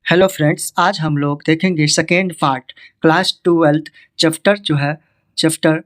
Hello friends, आज हम लोग देखेंगे सेकेंड पार्ट क्लास 12 चैप्टर जो है चैप्टर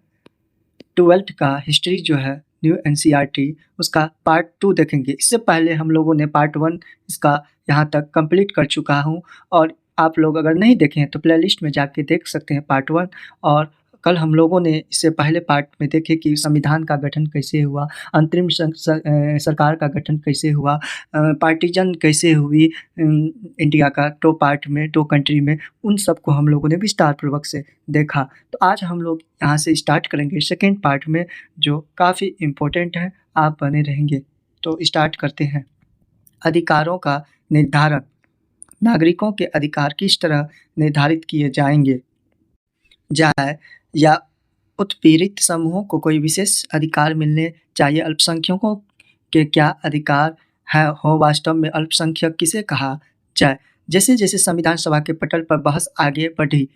12 का हिस्ट्री जो है न्यू एनसीईआरटी उसका पार्ट 2 देखेंगे। इससे पहले हम लोगों ने पार्ट 1 इसका यहाँ तक कंप्लीट कर चुका हूँ और आप लोग अगर नहीं देखे हैं तो प्लेलिस्ट में जाके देख सकते हैं पार्ट 1। और कल हम लोगों ने इससे पहले पार्ट में देखे कि संविधान का गठन कैसे हुआ, अंतरिम सरकार का गठन कैसे हुआ, पार्टीजन कैसे हुई इंडिया का 2 पार्ट में 2 कंट्री में, उन सबको हम लोगों ने विस्तार पूर्वक से देखा। तो आज हम लोग यहाँ से स्टार्ट करेंगे सेकेंड पार्ट में, जो काफ़ी इम्पोर्टेंट है, आप बने रहेंगे। तो स्टार्ट करते हैं। अधिकारों का निर्धारण। नागरिकों के अधिकार किस तरह निर्धारित किए जाएंगे जाए या उत्पीड़ित समूहों को कोई विशेष अधिकार मिलने चाहिए। अल्पसंख्यकों के क्या अधिकार है हो, वास्तव में अल्पसंख्यक किसे कहा जाए। जैसे जैसे संविधान सभा के पटल पर बहस आगे बढ़ी,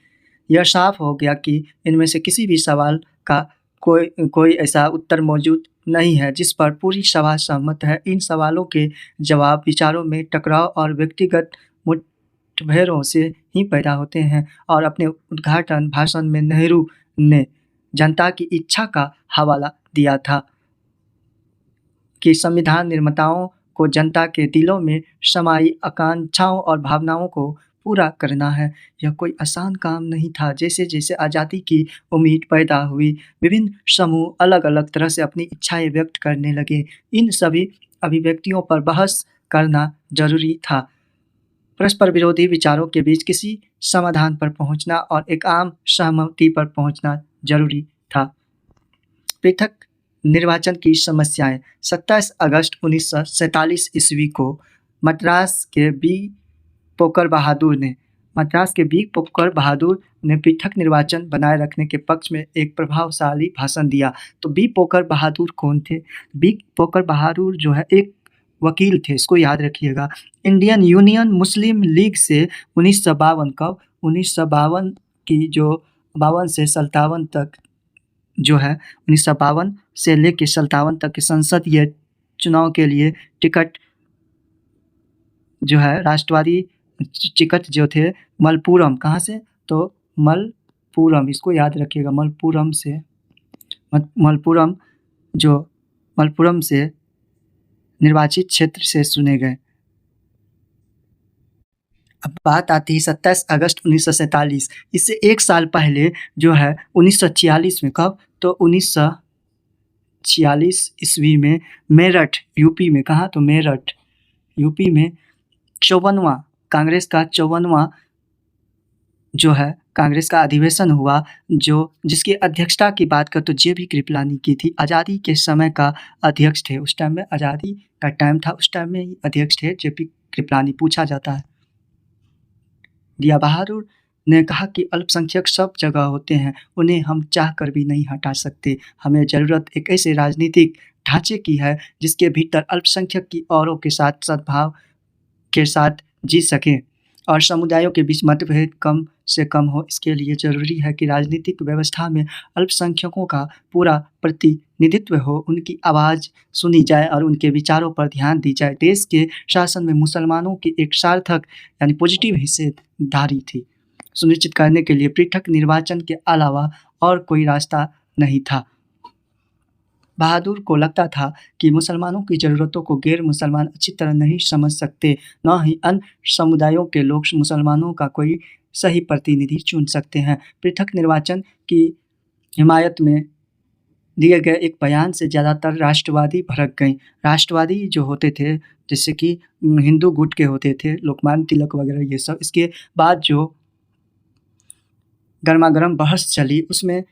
यह साफ हो गया कि इनमें से किसी भी सवाल का कोई ऐसा उत्तर मौजूद नहीं है जिस पर पूरी सभा सहमत है। इन सवालों के जवाब विचारों में टकराव और व्यक्तिगत मुठभेड़ों से ही पैदा होते हैं। और अपने उद्घाटन भाषण में नेहरू ने जनता की इच्छा का हवाला दिया था कि संविधान निर्माताओं को जनता के दिलों में समाई आकांक्षाओं और भावनाओं को पूरा करना है। यह कोई आसान काम नहीं था। जैसे जैसे आज़ादी की उम्मीद पैदा हुई, विभिन्न समूह अलग अलग तरह से अपनी इच्छाएं व्यक्त करने लगे। इन सभी अभिव्यक्तियों पर बहस करना जरूरी था। परस्पर विरोधी विचारों के बीच किसी समाधान पर पहुंचना और एक आम सहमति पर पहुंचना जरूरी था। पृथक निर्वाचन की समस्याएं। 27 अगस्त 1947 ईस्वी को मद्रास के बी पोकर बहादुर ने पृथक निर्वाचन बनाए रखने के पक्ष में एक प्रभावशाली भाषण दिया। तो बी पोकर बहादुर कौन थे? बी पोकर बहादुर जो है एक वकील थे, इसको याद रखिएगा। इंडियन यूनियन मुस्लिम लीग से 1952 की जो 52 से 57 तक जो है 1952 से लेकर 57 तक के संसदीय चुनाव के लिए टिकट जो है राष्ट्रवादी टिकट जो थे मलप्पुरम, कहाँ से? तो मलप्पुरम, इसको याद रखिएगा। मलप्पुरम से निर्वाचित क्षेत्र से चुने गए। अब बात आती है 27 अगस्त 1947। इससे एक साल पहले जो है 1946 में, कब? तो 1946 ईस्वी में मेरठ यूपी में, कहाँ? तो मेरठ यूपी में 54वां कांग्रेस का 54वां जो है कांग्रेस का अधिवेशन हुआ, जो जिसकी अध्यक्षता की बात कर तो जेबी कृपलानी की थी। आज़ादी के समय का अध्यक्ष थे, उस टाइम में आज़ादी का टाइम था, उस टाइम में अध्यक्ष थे जेबी कृपलानी, पूछा जाता है। दिया बहादुर ने कहा कि अल्पसंख्यक सब जगह होते हैं, उन्हें हम चाह कर भी नहीं हटा सकते। हमें ज़रूरत एक ऐसे राजनीतिक ढांचे की है जिसके भीतर अल्पसंख्यक की औरों के साथ सद्भाव के साथ जी सकें और समुदायों के बीच मतभेद कम से कम हो। इसके लिए ज़रूरी है कि राजनीतिक व्यवस्था में अल्पसंख्यकों का पूरा प्रतिनिधित्व हो, उनकी आवाज़ सुनी जाए और उनके विचारों पर ध्यान दी जाए। देश के शासन में मुसलमानों की एक सार्थक यानी पॉजिटिव हिस्सेदारी थी सुनिश्चित करने के लिए पृथक निर्वाचन के अलावा और कोई रास्ता नहीं था। बहादुर को लगता था कि मुसलमानों की ज़रूरतों को गैर मुसलमान अच्छी तरह नहीं समझ सकते, न ही अन्य समुदायों के लोग मुसलमानों का कोई सही प्रतिनिधि चुन सकते हैं। पृथक निर्वाचन की हिमायत में दिए गए एक बयान से ज़्यादातर राष्ट्रवादी भड़क गए। राष्ट्रवादी जो होते थे, जैसे कि हिंदू गुट के होते थे, लोकमान्य तिलक वगैरह, ये सब। इसके बाद जो गर्मागर्म बहस चली, उसमें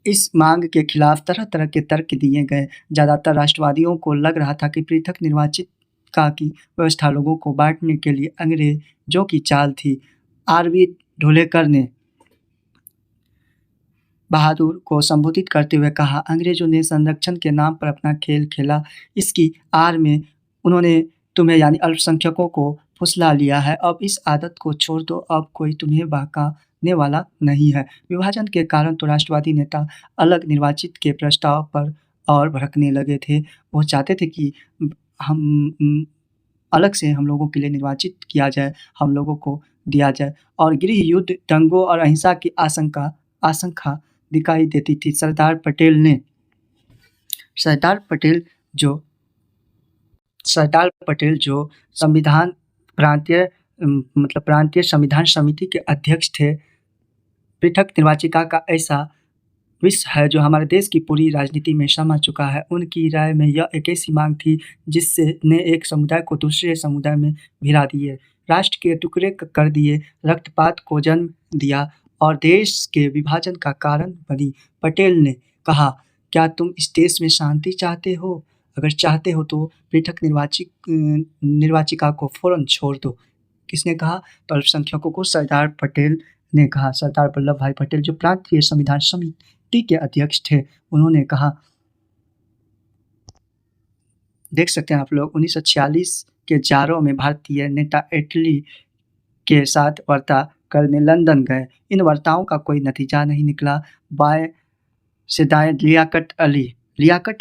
इस मांग के खिलाफ तरह तरह के तर्क दिए गए। ज़्यादातर राष्ट्रवादियों को लग रहा था कि पृथक निर्वाचित का की व्यवस्था लोगों को बांटने के लिए अंग्रेजों की चाल थी। आर.वी. ढोलेकर ने बहादुर को संबोधित करते हुए कहा, अंग्रेजों ने संरक्षण के नाम पर अपना खेल खेला। इसकी आड़ में उन्होंने तुम्हें यानी अल्पसंख्यकों को फुसला लिया है। अब इस आदत को छोड़ दो, अब कोई तुम्हें बहकाने वाला नहीं है। विभाजन के कारण तो राष्ट्रवादी नेता अलग निर्वाचित के प्रस्ताव पर और भड़कने लगे थे। वो चाहते थे कि हम अलग से हम लोगों के लिए निर्वाचित किया जाए, हम लोगों को दिया जाए और गृह युद्ध, दंगों और अहिंसा की आशंका दिखाई देती थी। सरदार पटेल जो सरदार पटेल जो संविधान प्रांतीय मतलब प्रांतीय संविधान समिति के अध्यक्ष थे, पृथक निर्वाचिका का ऐसा विषय है जो हमारे देश की पूरी राजनीति में समा चुका है। उनकी राय में यह एक ऐसी मांग थी जिससे ने एक समुदाय को दूसरे समुदाय में भिड़ा दिए, राष्ट्र के टुकड़े कर दिए, रक्तपात को जन्म दिया और देश के विभाजन का कारण बनी। पटेल ने कहा, क्या तुम इस देश में शांति चाहते हो? अगर चाहते हो तो पृथक निर्वाचिका को फौरन छोड़ दो। किसने कहा? तो अल्पसंख्यकों को सरदार पटेल ने कहा। सरदार वल्लभ भाई पटेल जो प्रांतीय संविधान समिति के अध्यक्ष थे, उन्होंने कहा, देख सकते हैं आप लोग 1946 के जाड़ों में भारतीय नेता इटली के साथ वार्ता करने लंदन गए। इन वार्ताओं का कोई नतीजा नहीं निकला। बाएं से दाएं लियाकत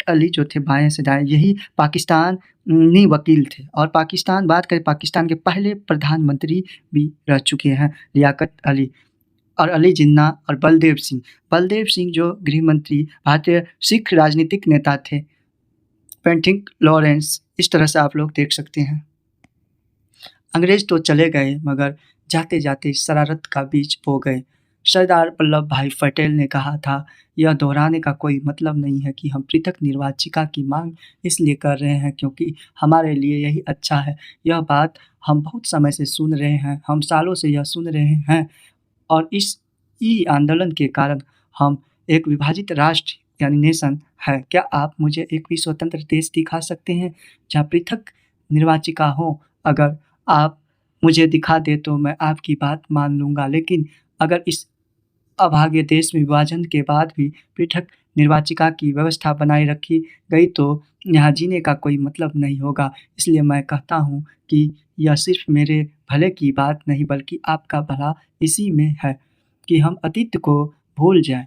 अली जो थे बाएं से दाएं, यही पाकिस्तानी वकील थे और बात करें पाकिस्तान के पहले प्रधानमंत्री भी रह चुके हैं लियाकत अली और अली जिन्ना और बलदेव सिंह जो गृह मंत्री, भारतीय सिख राजनीतिक नेता थे, पेंटिंग लॉरेंस। इस तरह से आप लोग देख सकते हैं। अंग्रेज तो चले गए मगर जाते जाते शरारत का बीज बो गए। सरदार वल्लभ भाई पटेल ने कहा था, यह दोहराने का कोई मतलब नहीं है कि हम पृथक निर्वाचिका की मांग इसलिए कर रहे हैं क्योंकि हमारे लिए यही अच्छा है। यह बात हम बहुत समय से सुन रहे हैं, हम सालों से यह सुन रहे हैं और इस आंदोलन के कारण हम एक विभाजित राष्ट्र यानी नेशन है। क्या आप मुझे एक भी स्वतंत्र देश दिखा सकते हैं जहाँ पृथक निर्वाचिका हो? अगर आप मुझे दिखा दे तो मैं आपकी बात मान लूँगा, लेकिन अगर इस अभागे देश में विभाजन के बाद भी पृथक निर्वाचिका की व्यवस्था बनाए रखी गई तो यहाँ जीने का कोई मतलब नहीं होगा। इसलिए मैं कहता हूँ कि यह सिर्फ मेरे भले की बात नहीं बल्कि आपका भला इसी में है कि हम अतीत को भूल जाएं।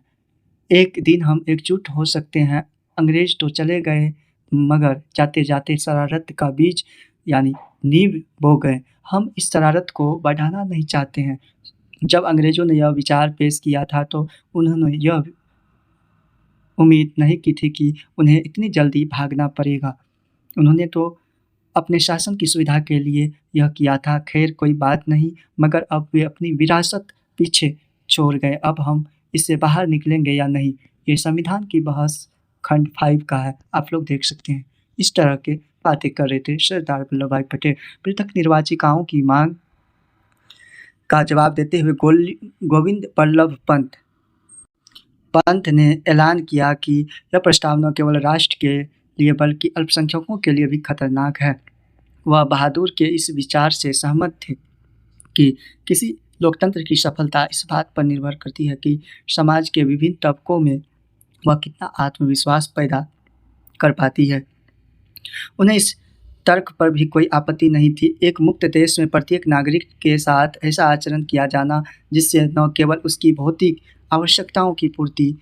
एक दिन हम एकजुट हो सकते हैं। अंग्रेज तो चले गए मगर जाते जाते शरारत का बीज यानी नींव बो गए। हम इस शरारत को बढ़ाना नहीं चाहते हैं। जब अंग्रेजों ने यह विचार पेश किया था तो उन्होंने यह उम्मीद नहीं की थी कि उन्हें इतनी जल्दी भागना पड़ेगा। उन्होंने तो अपने शासन की सुविधा के लिए यह किया था। खैर कोई बात नहीं, मगर अब वे अपनी विरासत पीछे छोड़ गए। अब हम इससे बाहर निकलेंगे या नहीं, ये संविधान की बहस खंड 5 का है। आप लोग देख सकते हैं। इस तरह के बातें कर रहे थे सरदार वल्लभ भाई पटेल। पृथक निर्वाचिकाओं की मांग का जवाब देते हुए गोविंद बल्लभ पंत ने ऐलान किया कि यह प्रस्ताव न केवल राष्ट्र के लिए बल्कि अल्पसंख्यकों के लिए भी खतरनाक है। वह बहादुर के इस विचार से सहमत थे कि किसी लोकतंत्र की सफलता इस बात पर निर्भर करती है कि समाज के विभिन्न तबकों में वह कितना आत्मविश्वास पैदा कर पाती है। उन्हें इस तर्क पर भी कोई आपत्ति नहीं थी। एक मुक्त देश में प्रत्येक नागरिक के साथ ऐसा आचरण किया जाना जिससे न केवल उसकी भौतिक आवश्यकताओं की पूर्ति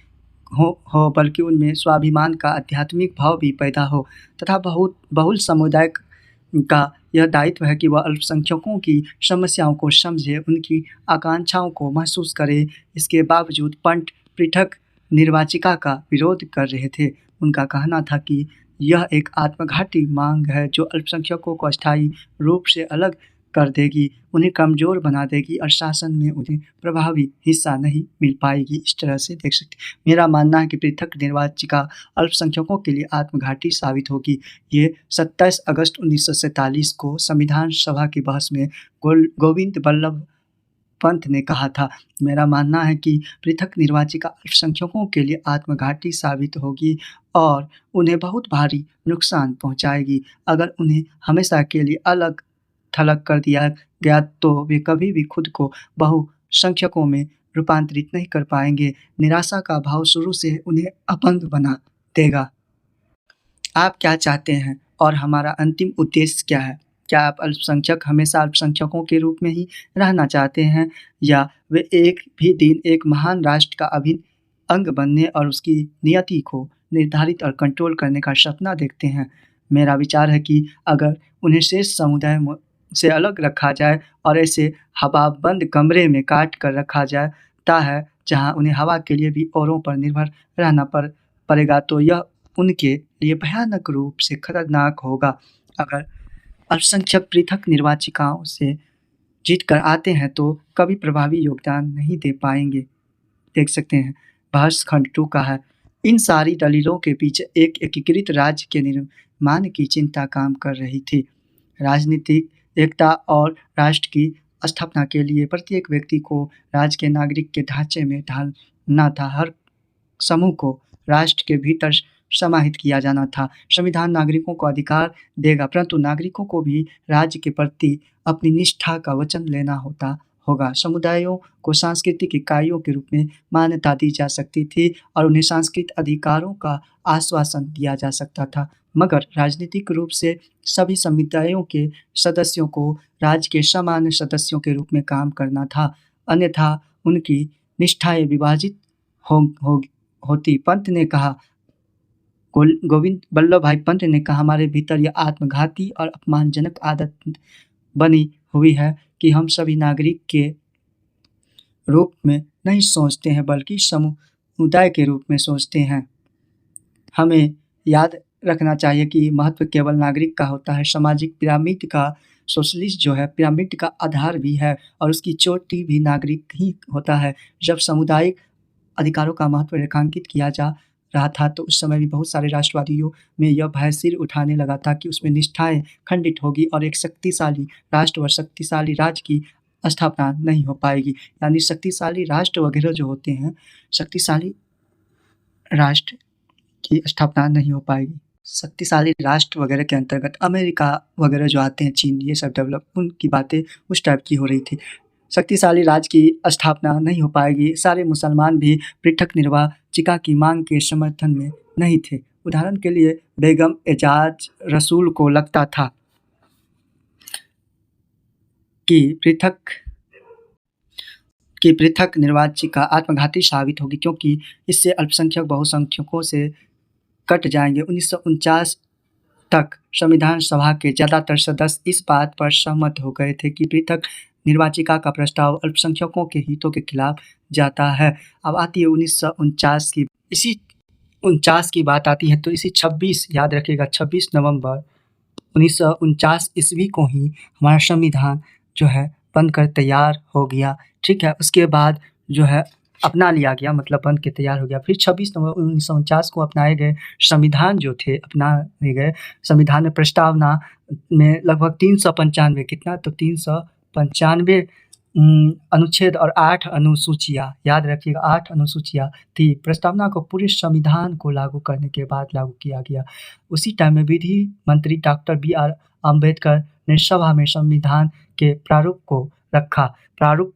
हो बल्कि उनमें स्वाभिमान का आध्यात्मिक भाव भी पैदा हो तथा बहुल समुदाय का यह दायित्व है कि वह अल्पसंख्यकों की समस्याओं को समझे, उनकी आकांक्षाओं को महसूस करे। इसके बावजूद पंत पृथक निर्वाचिका का विरोध कर रहे थे। उनका कहना था कि यह एक आत्मघाती मांग है जो अल्पसंख्यकों को अस्थायी रूप से अलग कर देगी, उन्हें कमज़ोर बना देगी और शासन में उन्हें प्रभावी हिस्सा नहीं मिल पाएगी। इस तरह से देख सकते हैं। मेरा मानना है कि पृथक निर्वाचिका अल्पसंख्यकों के लिए आत्मघाती साबित होगी। ये 27 अगस्त 1947 को संविधान सभा की बहस में गोविंद बल्लभ पंत ने कहा था। मेरा मानना है कि पृथक निर्वाचिका अल्पसंख्यकों के लिए आत्मघाती साबित होगी और उन्हें बहुत भारी नुकसान पहुंचाएगी। अगर उन्हें हमेशा के लिए अलग थलग कर दिया गया तो वे कभी भी खुद को बहुसंख्यकों में रूपांतरित नहीं कर पाएंगे। निराशा का भाव शुरू से उन्हें अपंग बना देगा। आप क्या चाहते हैं और हमारा अंतिम उद्देश्य क्या है? क्या आप अल्पसंख्यक हमेशा अल्पसंख्यकों के रूप में ही रहना चाहते हैं या वे एक भी दिन एक महान राष्ट्र का अभिन्न अंग बनने और उसकी नियति को निर्धारित और कंट्रोल करने का सपना देखते हैं? मेरा विचार है कि अगर उन्हें शेष समुदाय से अलग रखा जाए और ऐसे हवाबंद कमरे में काट कर रखा जाता है जहां उन्हें हवा के लिए भी औरों पर निर्भर रहना पड़ेगा, तो यह उनके लिए भयानक रूप से खतरनाक होगा। अगर अल्पसंख्यक पृथक निर्वाचिकाओं से जीत कर आते हैं तो कभी प्रभावी योगदान नहीं दे पाएंगे। देख सकते हैं बहस खंड 2 का है। इन सारी दलीलों के पीछे एक एकीकृत राज्य के निर्माण की चिंता काम कर रही थी। राजनीतिक एकता और राष्ट्र की स्थापना के लिए प्रत्येक व्यक्ति को राज्य के नागरिक के ढांचे में ढालना था। हर समूह को राष्ट्र के भीतर समाहित किया जाना था। संविधान नागरिकों को अधिकार देगा, परंतु नागरिकों को भी राज्य के प्रति अपनी निष्ठा का वचन लेना होगा। समुदायों को सांस्कृतिक इकाइयों के रूप में मान्यता दी जा सकती थी और उन्हें सांस्कृतिक अधिकारों का आश्वासन दिया जा सकता था, मगर राजनीतिक रूप से सभी समुदायों के सदस्यों को राज्य के सामान्य सदस्यों के रूप में काम करना था, अन्यथा उनकी निष्ठाएं विभाजित होती। पंत ने कहा, गोविंद वल्लभ भाई पंत ने कहा, हमारे भीतर यह आत्मघाती और अपमानजनक आदत बनी हुई है कि हम सभी नागरिक के रूप में नहीं सोचते हैं बल्कि समुदाय के रूप में सोचते हैं। हमें याद रखना चाहिए कि महत्व केवल नागरिक का होता है। सामाजिक पिरामिड का सोशलिस्ट जो है पिरामिड का आधार भी है और उसकी चोटी भी नागरिक ही होता है। जब सामुदायिक अधिकारों का महत्व रेखांकित किया जा रहा था तो उस समय भी बहुत सारे राष्ट्रवादियों में यह भय सिर उठाने लगा था कि उसमें निष्ठाएं खंडित होगी और एक शक्तिशाली राष्ट्र व शक्तिशाली राज्य की स्थापना नहीं हो पाएगी। यानी शक्तिशाली राष्ट्र वगैरह जो होते हैं, शक्तिशाली राष्ट्र की स्थापना नहीं हो पाएगी। शक्तिशाली राष्ट्र वगैरह के अंतर्गत अमेरिका वगैरह जो आते हैं, चीन, ये सब डेवलप, उनकी बातें उस टाइप की हो रही थी। शक्तिशाली राज्य की स्थापना नहीं हो पाएगी। सारे मुसलमान भी पृथक निर्वाचिका की मांग के समर्थन में नहीं थे। उदाहरण के लिए बेगम एजाज रसूल को लगता था कि पृथक निर्वाचिका आत्मघाती साबित होगी क्योंकि इससे अल्पसंख्यक बहुसंख्यकों से कट जाएंगे। 1949 तक संविधान सभा के ज़्यादातर सदस्य इस बात पर सहमत हो गए थे कि पृथक निर्वाचिका का प्रस्ताव अल्पसंख्यकों के हितों के खिलाफ जाता है। अब आती है 1949 की, इसी 49 की बात आती है तो इसी 26, याद रखिएगा 26 नवंबर 1949 ईस्वी को ही हमारा संविधान जो है बनकर तैयार हो गया। ठीक है, उसके बाद जो है अपना लिया गया, मतलब बन के तैयार हो गया। फिर 26 नवंबर 1949 को अपनाए गए संविधान जो थे, अपनाए गए संविधान में प्रस्तावना में लगभग 395 कितना, तो 395 अनुच्छेद और 8 अनुसूचियाँ, याद रखिएगा 8 अनुसूचियाँ थी। प्रस्तावना को पूरे संविधान को लागू करने के बाद लागू किया गया। उसी टाइम में विधि मंत्री डॉक्टर BR अम्बेडकर ने सभा में संविधान के प्रारूप को रखा। प्रारूप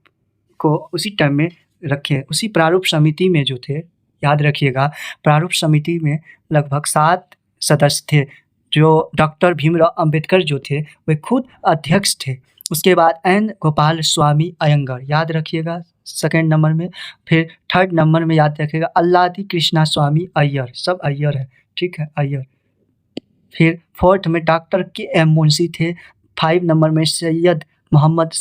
को उसी टाइम में रखे। उसी प्रारूप समिति में जो थे, याद रखिएगा प्रारूप समिति में लगभग 7 सदस्य थे, जो डॉक्टर भीमराव अंबेडकर जो थे वे खुद अध्यक्ष थे। उसके बाद N गोपाल स्वामी अयंगर, याद रखिएगा सेकेंड नंबर में। फिर थर्ड नंबर में याद रखिएगा अल्लादी कृष्णा स्वामी अय्यर, सब अय्यर है, ठीक है, अय्यर। फिर फोर्थ में डॉक्टर KM मुंशी थे। 5 नंबर में सैयद मोहम्मद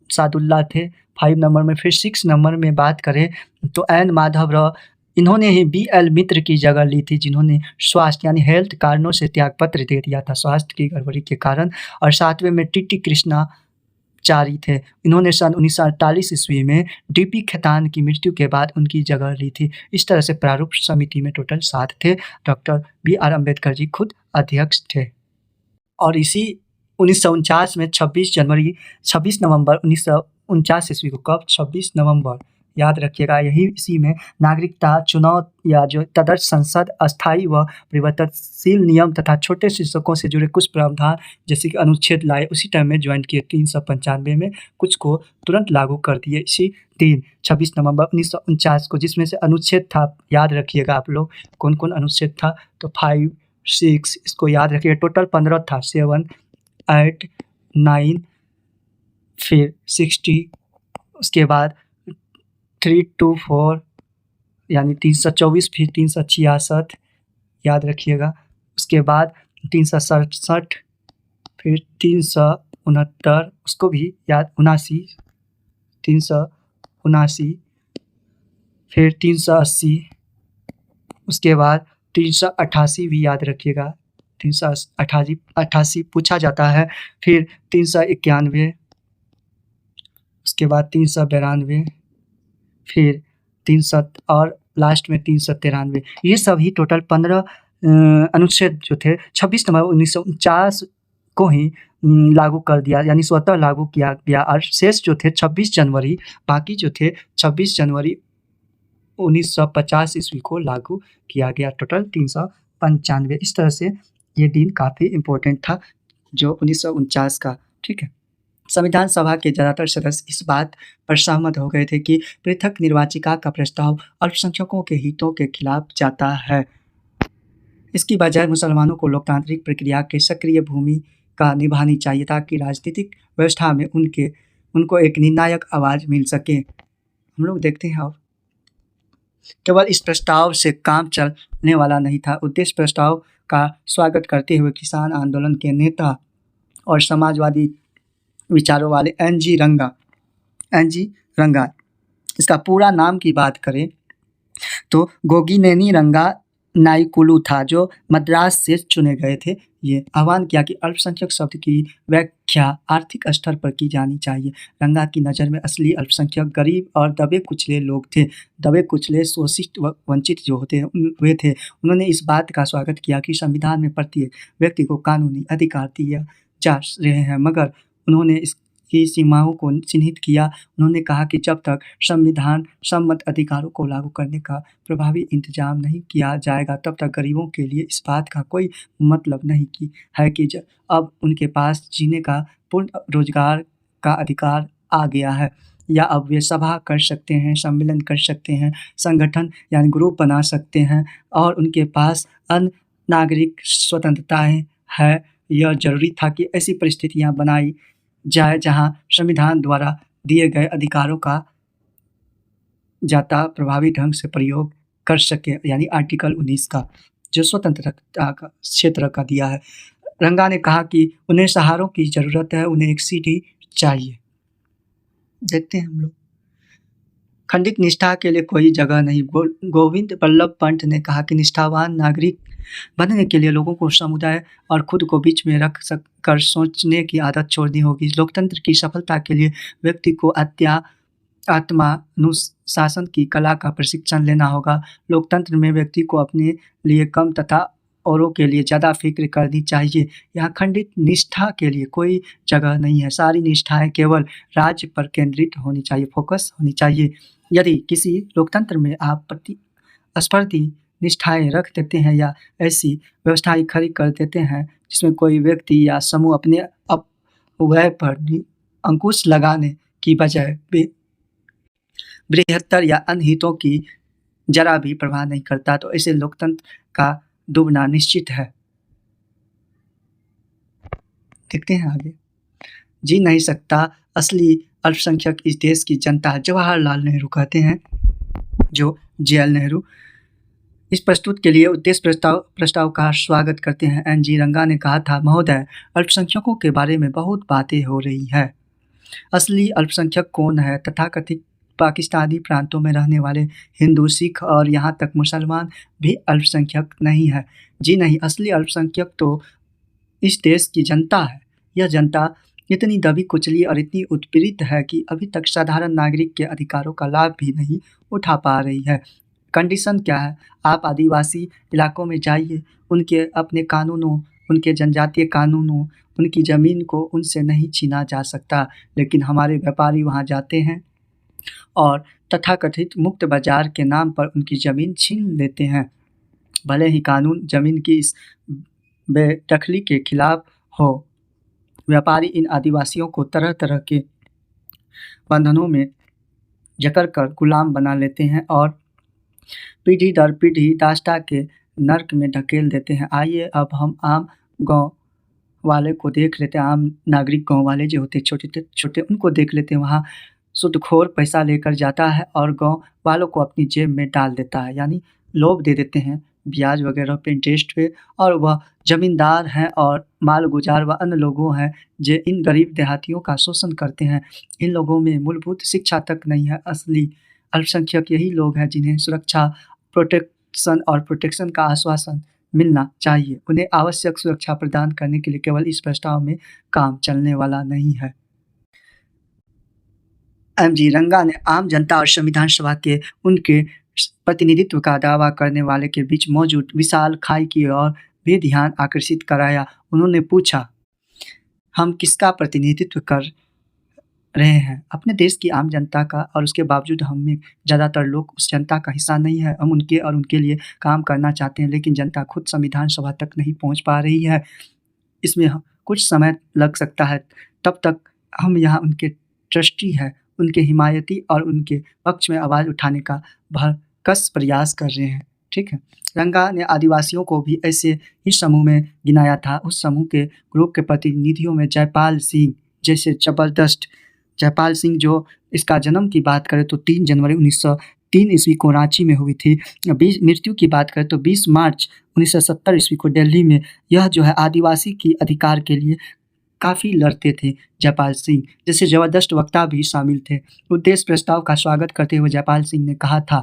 सादुल्ला थे 5 नंबर में। फिर 6 नंबर में बात करें तो N माधवराव, इन्होंने ही BL मित्र की जगह ली थी, जिन्होंने स्वास्थ्य यानी हेल्थ कारणों से त्यागपत्र दे दिया था, स्वास्थ्य की गड़बड़ी के कारण। और 7वें में TT कृष्णाचारी थे, इन्होंने सन 1948 ईस्वी में DP खेतान की मृत्यु के बाद उनकी जगह ली थी। इस तरह से प्रारूप समिति में टोटल 7 थे। डॉक्टर BR अम्बेडकर जी खुद अध्यक्ष थे। और इसी 1949 में 26 नवंबर 1949 ईस्वी को, कब, 26 नवंबर, याद रखिएगा, यही इसी में नागरिकता चुनाव या जो तदर्थ संसद अस्थायी व परिवर्तनशील नियम तथा छोटे शिक्षकों से जुड़े कुछ प्रावधान जैसे कि अनुच्छेद लाए। उसी टाइम में ज्वाइन किए 395 में, कुछ को तुरंत लागू कर दिए इसी दिन 26 नवंबर 1949 को, जिसमें से अनुच्छेद था, याद रखिएगा आप लोग कौन कौन अनुच्छेद था, तो 5, 6, इसको याद रखिएगा, टोटल 15 था, 7, 8, 9, फिर 60, उसके बाद 324 यानी 324, फिर 366, याद रखिएगा। उसके बाद 367, फिर 369 उसको भी याद, 379, फिर 380, उसके बाद 388 भी याद रखिएगा, 388 पूछा जाता है। फिर 391, उसके बाद 392, फिर 300 और लास्ट में 393। ये सभी टोटल 15 अनुच्छेद जो थे 26 नवंबर 1949 को ही लागू कर दिया, यानी स्वतः लागू किया गया। और शेष जो थे 26 जनवरी, बाकी जो थे 26 जनवरी 1950 ईस्वी को लागू किया गया। टोटल 395। इस तरह से ये दिन काफ़ी इम्पोर्टेंट था जो 1949 का। ठीक है, संविधान सभा के ज़्यादातर सदस्य इस बात पर सहमत हो गए थे कि पृथक निर्वाचिका का प्रस्ताव अल्पसंख्यकों के हितों के खिलाफ जाता है। इसकी बजाय मुसलमानों को लोकतांत्रिक प्रक्रिया के सक्रिय भूमिका निभानी चाहिए ताकि राजनीतिक व्यवस्था में उनको एक निर्णायक आवाज़ मिल सके। हम लोग देखते हैं अब केवल इस प्रस्ताव से काम चलने वाला नहीं था। उद्देश्य प्रस्ताव का स्वागत करते हुए किसान आंदोलन के नेता और समाजवादी विचारों वाले एन.जी. रंगा, इसका पूरा नाम की बात करें तो गोगिनेनी रंगा नाइकुलू था, जो मद्रास से चुने गए थे। ये आह्वान किया कि अल्पसंख्यक शब्द की व्याख्या आर्थिक स्तर पर की जानी चाहिए। रंगा की नज़र में असली अल्पसंख्यक गरीब और दबे कुचले लोग थे। दबे कुचले, शोषित व वंचित जो वे थे। उन्होंने इस बात का स्वागत किया कि संविधान में प्रत्येक व्यक्ति को कानूनी अधिकार दिए जा रहे हैं, मगर उन्होंने इसकी सीमाओं को चिन्हित किया। उन्होंने कहा कि जब तक संविधान सम्मत अधिकारों को लागू करने का प्रभावी इंतजाम नहीं किया जाएगा, तब तक गरीबों के लिए इस बात का कोई मतलब नहीं है कि अब उनके पास जीने का पूर्ण रोजगार का अधिकार आ गया है, या अब वे सभा कर सकते हैं, सम्मेलन कर सकते हैं, संगठन यानी ग्रुप बना सकते हैं, और उनके पास अन्य नागरिक स्वतंत्रताएं हैं। यह जरूरी था कि ऐसी परिस्थितियां बनाई जाए जहां संविधान द्वारा दिए गए अधिकारों का जनता प्रभावी ढंग से प्रयोग कर सके, यानी आर्टिकल 19 का जो स्वतंत्रता का क्षेत्र का दिया है। रंगा ने कहा कि उन्हें सहारों की ज़रूरत है, उन्हें एक सीढ़ी चाहिए। देखते हैं हम लोग, खंडित निष्ठा के लिए कोई जगह नहीं। गोविंद बल्लभ पंत ने कहा कि निष्ठावान नागरिक बनने के लिए लोगों को समुदाय और खुद को बीच में रख कर सोचने की आदत छोड़नी होगी। लोकतंत्र की सफलता के लिए व्यक्ति को आत्मानुशासन की कला का प्रशिक्षण लेना होगा। लोकतंत्र में व्यक्ति को अपने लिए कम तथा औरों के लिए ज़्यादा फिक्र करनी चाहिए। यहाँ खंडित निष्ठा के लिए कोई जगह नहीं है। सारी निष्ठाएं केवल राज्य पर केंद्रित होनी चाहिए, फोकस होनी चाहिए। यदि किसी लोकतंत्र में आप प्रतिस्पर्धी निष्ठाएं रख देते हैं या ऐसी व्यवस्थाएं खड़ी कर देते हैं जिसमें कोई व्यक्ति या समूह अपने अपव्यय पर अंकुश लगाने की बजाय बृहत्तर या अन्य हितों की जरा भी परवाह नहीं करता, तो ऐसे लोकतंत्र का डूबना निश्चित है। देखते हैं आगे। जी नहीं सकता असली अल्पसंख्यक इस देश की जनता, जवाहरलाल नेहरू कहते हैं, जो जे.एल. नेहरू इस प्रस्तुत के लिए उद्देश्य प्रस्ताव का स्वागत करते हैं। एन.जी. रंगा ने कहा था, महोदय, अल्पसंख्यकों के बारे में बहुत बातें हो रही है। असली अल्पसंख्यक कौन है? तथाकथित पाकिस्तानी प्रांतों में रहने वाले हिंदू, सिख और यहाँ तक मुसलमान भी अल्पसंख्यक नहीं है। जी नहीं, असली अल्पसंख्यक तो इस देश की जनता है। यह जनता इतनी दबी कुचली और इतनी उत्पीड़ित है कि अभी तक साधारण नागरिक के अधिकारों का लाभ भी नहीं उठा पा रही है। कंडीशन क्या है? आप आदिवासी इलाकों में जाइए, उनके अपने कानूनों, उनके जनजातीय कानूनों, उनकी ज़मीन को उनसे नहीं छीना जा सकता, लेकिन हमारे व्यापारी वहाँ जाते हैं और तथाकथित मुक्त बाजार के नाम पर उनकी ज़मीन छीन लेते हैं। भले ही कानून ज़मीन की इस बेदखली के खिलाफ हो, व्यापारी इन आदिवासियों को तरह तरह के बंधनों में जकड़ कर गुलाम बना लेते हैं और पीढ़ी दर पीढ़ी दास्ता के नर्क में ढकेल देते हैं। आइए अब हम आम गांव वाले को देख लेते हैं। आम नागरिक गांव वाले जो होते छोटे छोटे, उनको देख लेते हैं। वहाँ सूदखोर पैसा लेकर जाता है और गांव वालों को अपनी जेब में डाल देता है, यानी लोभ दे देते हैं ब्याज वगैरह पे इंटरेस्ट पे, और वह ज़मींदार हैं और मालगुजार व अन्य लोगों हैं जो इन गरीब देहातियों का शोषण करते हैं। इन लोगों में मूलभूत शिक्षा तक नहीं है। असली अल्पसंख्यक यही लोग हैं जिन्हें सुरक्षा, प्रोटेक्शन का आश्वासन मिलना चाहिए। उन्हें आवश्यक सुरक्षा प्रदान करने के लिए केवल इस प्रस्ताव में काम चलने वाला नहीं है। एमजी रंगा ने आम जनता और संविधान सभा के उनके प्रतिनिधित्व का दावा करने वाले के बीच मौजूद विशाल खाई की ओर भी ध्यान आकर्षित कराया। उन्होंने पूछा, हम किसका प्रतिनिधित्व कर रहे हैं? अपने देश की आम जनता का, और उसके बावजूद हम में ज़्यादातर लोग उस जनता का हिस्सा नहीं है। हम उनके और उनके लिए काम करना चाहते हैं, लेकिन जनता खुद संविधान सभा तक नहीं पहुंच पा रही है। इसमें कुछ समय लग सकता है। तब तक हम यहाँ उनके ट्रस्टी हैं, उनके हिमायती और उनके पक्ष में आवाज़ उठाने का भरकस प्रयास कर रहे हैं। ठीक है। रंगा ने आदिवासियों को भी ऐसे ही समूह में गिनाया था। उस समूह के ग्रुप के प्रतिनिधियों में जयपाल सिंह जैसे जबरदस्त जयपाल सिंह, जो इसका जन्म की बात करें तो 3 जनवरी 1903 ईस्वी को रांची में हुई थी। मृत्यु की बात करें तो 20 मार्च 1970 ईस्वी को दिल्ली में। यह जो है आदिवासी की अधिकार के लिए काफ़ी लड़ते थे जयपाल सिंह। जैसे ज़बरदस्त वक्ता भी शामिल थे। उद्देश्य प्रस्ताव का स्वागत करते हुए जयपाल सिंह ने कहा था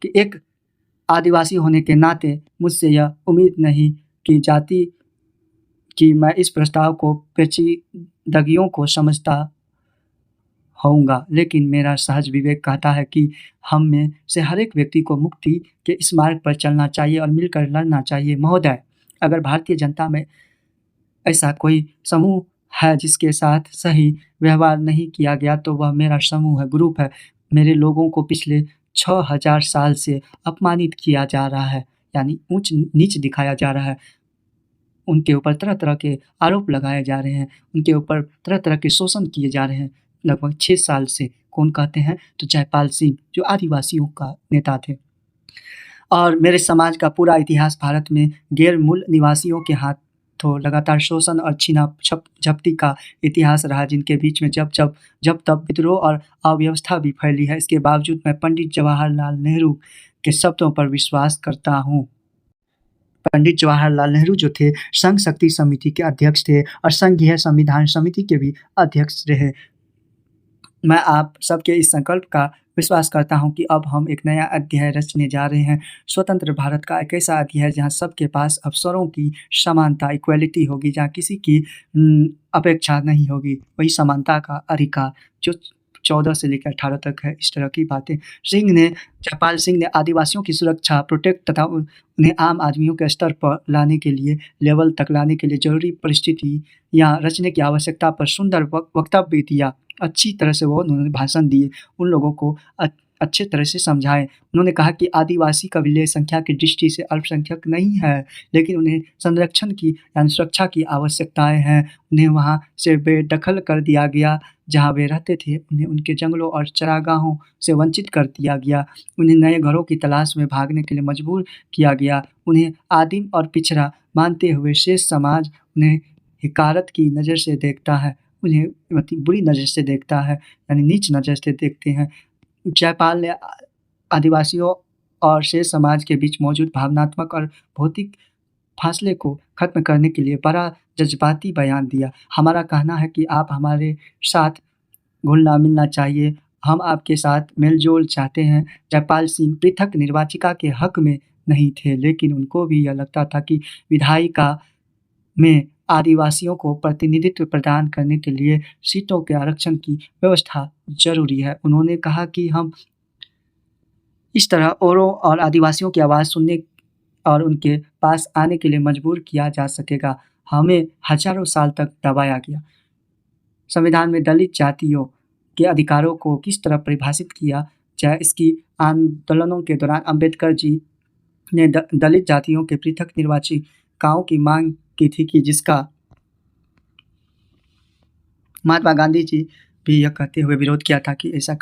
कि एक आदिवासी होने के नाते मुझसे यह उम्मीद नहीं की जाती कि मैं इस प्रस्ताव को पेचीदगियों को समझता होऊंगा, लेकिन मेरा सहज विवेक कहता है कि हम में से हर एक व्यक्ति को मुक्ति के इस मार्ग पर चलना चाहिए और मिलकर लड़ना चाहिए। महोदय, अगर भारतीय जनता में ऐसा कोई समूह है जिसके साथ सही व्यवहार नहीं किया गया, तो वह मेरा समूह है, ग्रुप है। मेरे लोगों को पिछले 6000 साल से अपमानित किया जा रहा है, यानी ऊंच नीच दिखाया जा रहा है। उनके ऊपर तरह तरह के आरोप लगाए जा रहे हैं, उनके ऊपर तरह तरह के शोषण किए जा रहे हैं लगभग 6 साल से। कौन कहते हैं? तो जयपाल सिंह, जो आदिवासियों का नेता थे। और मेरे समाज का पूरा इतिहास भारत में गैर मूल निवासियों के हाथों लगातार शोषण और छीना झपटी का इतिहास रहा, जिनके बीच में जब तब विद्रोह और अव्यवस्था भी फैली है। इसके बावजूद मैं पंडित जवाहरलाल नेहरू के शब्दों पर विश्वास करता हूँ। पंडित जवाहरलाल नेहरू जो थे, संघ शक्ति समिति के अध्यक्ष थे और संघीय संविधान समिति के भी अध्यक्ष रहे। मैं आप सबके इस संकल्प का विश्वास करता हूं कि अब हम एक नया अध्याय रचने जा रहे हैं। स्वतंत्र भारत का एक ऐसा अध्याय जहां सबके पास अवसरों की समानता, इक्वलिटी होगी, जहां किसी की अपेक्षा नहीं होगी, वही समानता का अधिकार जो 14 से लेकर 18 तक है। इस तरह की बातें जयपाल सिंह ने आदिवासियों की सुरक्षा, प्रोटेक्ट तथा उन्हें आम आदमियों के स्तर पर लाने के लिए, लेवल तक लाने के लिए जरूरी परिस्थिति या रचने की आवश्यकता पर सुंदर वक्तव्य दिया। अच्छी तरह से उन्होंने भाषण दिए, उन लोगों को अच्छे तरह से समझाए। उन्होंने कहा कि आदिवासी कबीले संख्या की दृष्टि से अल्पसंख्यक नहीं है, लेकिन उन्हें संरक्षण की यानी सुरक्षा की आवश्यकताएं हैं। उन्हें वहाँ से बेदखल कर दिया गया जहाँ वे रहते थे। उन्हें उनके जंगलों और चरागाहों से वंचित कर दिया गया। उन्हें नए घरों की तलाश में भागने के लिए मजबूर किया गया। उन्हें आदिम और पिछड़ा मानते हुए शेष समाज उन्हें हिकारत की नज़र से देखता है, उन्हें बुरी नज़र से देखता है, यानी नीच नज़र से देखते हैं। जयपाल ने आदिवासियों और शेष समाज के बीच मौजूद भावनात्मक और भौतिक फासले को खत्म करने के लिए बड़ा जज्बाती बयान दिया। हमारा कहना है कि आप हमारे साथ घुलना मिलना चाहिए, हम आपके साथ मेलजोल चाहते हैं। जयपाल सिंह पृथक निर्वाचिका के हक में नहीं थे, लेकिन उनको भी यह लगता था कि विधायिका में आदिवासियों को प्रतिनिधित्व प्रदान करने के लिए सीटों के आरक्षण की व्यवस्था जरूरी है। उन्होंने कहा कि हम इस तरह औरों और आदिवासियों की आवाज़ सुनने और उनके पास आने के लिए मजबूर किया जा सकेगा। हमें हजारों साल तक दबाया गया। संविधान में दलित जातियों के अधिकारों को किस तरह परिभाषित किया जाए, इसकी आंदोलनों के दौरान अम्बेडकर जी ने दलित जातियों के पृथक निर्वाचिकाओं की मांग की थी, कि जिसका महात्मा गांधी जी भी यह कहते हुए विरोध किया था कि ऐसा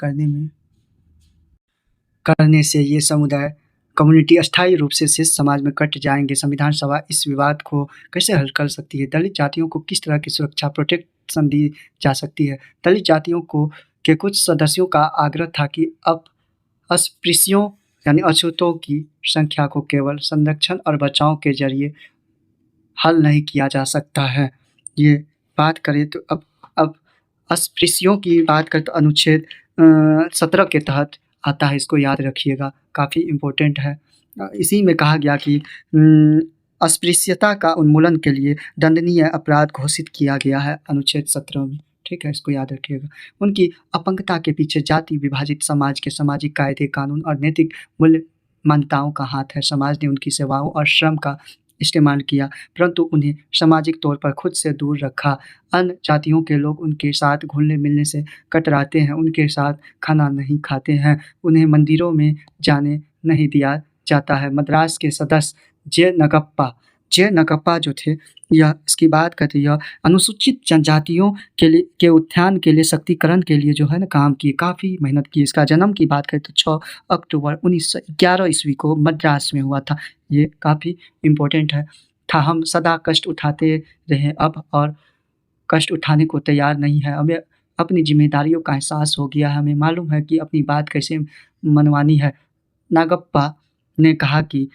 करने से ये समुदाय कम्युनिटी अस्थायी रूप से शेष समाज में कट जाएंगे। संविधान सभा इस विवाद को कैसे हल कर सकती है? दलित जातियों को किस तरह की सुरक्षा, प्रोटेक्शन दी जा सकती है? दलित जातियों के कुछ सदस्यों का आग्रह था कि अब अस्पृश्यों यानी अछूतों की संख्या को केवल संरक्षण और बचाव के ज़रिए हल नहीं किया जा सकता है। ये बात करें तो अब अस्पृश्योयों की बात करें तो अनुच्छेद 17 के तहत आता है, इसको याद रखिएगा, काफ़ी इम्पोर्टेंट है। इसी में कहा गया कि अस्पृश्यता का उन्मूलन के लिए दंडनीय अपराध घोषित किया गया है अनुच्छेद 17 में, ठीक है? इसको याद रखिएगा। उनकी अपंगता के पीछे जाति विभाजित समाज के सामाजिक कायदे, कानून और नैतिक मूल्य मान्यताओं का हाथ है। समाज ने उनकी सेवाओं और श्रम का इस्तेमाल किया, परंतु उन्हें सामाजिक तौर पर खुद से दूर रखा। अन्य जातियों के लोग उनके साथ घुलने-मिलने से कतराते हैं, उनके साथ खाना नहीं खाते हैं, उन्हें मंदिरों में जाने नहीं दिया जाता है। मद्रास के सदस्य जे नगप्पा जो थे, यह इसकी बात करते यह अनुसूचित जनजातियों के उत्थान के लिए, शक्तिकरण के लिए जो है ना काम किए, काफ़ी मेहनत की। इसका जन्म की बात करें तो 6 अक्टूबर 1911 ईस्वी को मद्रास में हुआ था। ये काफ़ी इम्पोर्टेंट है। हम सदा कष्ट उठाते रहे अब और कष्ट उठाने को तैयार नहीं है। हमें अपनी ज़िम्मेदारियों का एहसास हो गया है, हमें मालूम है कि अपनी बात कैसे मनवानी है। नागप्पा ने कहा कि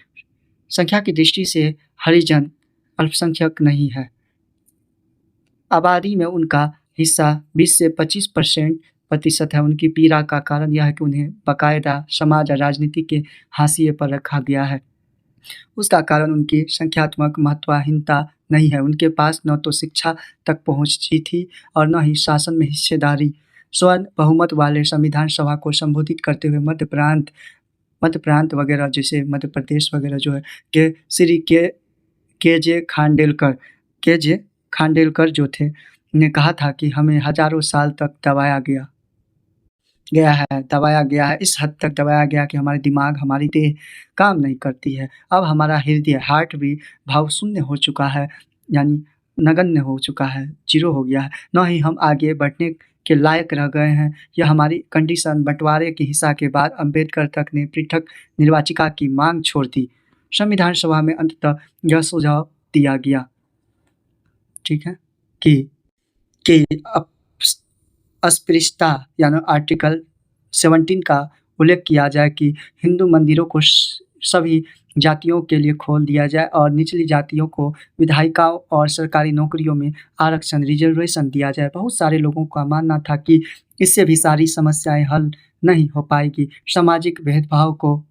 संख्या की दृष्टि से हरिजन अल्पसंख्यक नहीं है। आबादी में उनका हिस्सा 20 से 25% है। उनकी पीड़ा का कारण यह है कि उन्हें बाकायदा समाज और राजनीति के हाशिए पर रखा गया है। उसका कारण उनकी संख्यात्मक महत्वहीनता नहीं है। उनके पास न तो शिक्षा तक पहुँची थी और न ही शासन में हिस्सेदारी। स्वर्ण बहुमत वाले संविधान सभा को संबोधित करते हुए मध्य प्रांत वगैरह जैसे मध्य प्रदेश वगैरह जो है के श्री के जे खांडेलकर जो थे, ने कहा था कि हमें हज़ारों साल तक दबाया गया है, इस हद तक दबाया गया कि हमारे दिमाग, हमारी देह काम नहीं करती है। अब हमारा हृदय हार्ट भी भावशून्य हो चुका है, यानी नगण्य हो चुका है, ज़ीरो हो गया है। न ही हम आगे बढ़ने के लायक रह गए हैं। यह हमारी कंडीशन। बँटवारे की हिंसा के बाद अम्बेडकर तक ने पृथक निर्वाचिका की माँग छोड़ दी। संविधान सभा में अंततः यह सुझाव दिया गया, ठीक है, कि अस्पृश्यता यानी आर्टिकल 17 का उल्लेख किया जाए कि हिंदू मंदिरों को सभी जातियों के लिए खोल दिया जाए और निचली जातियों को विधायिकाओं और सरकारी नौकरियों में आरक्षण, रिजर्वेशन दिया जाए। बहुत सारे लोगों का मानना था कि इससे भी सारी समस्याएं हल नहीं हो पाएगी। सामाजिक भेदभाव को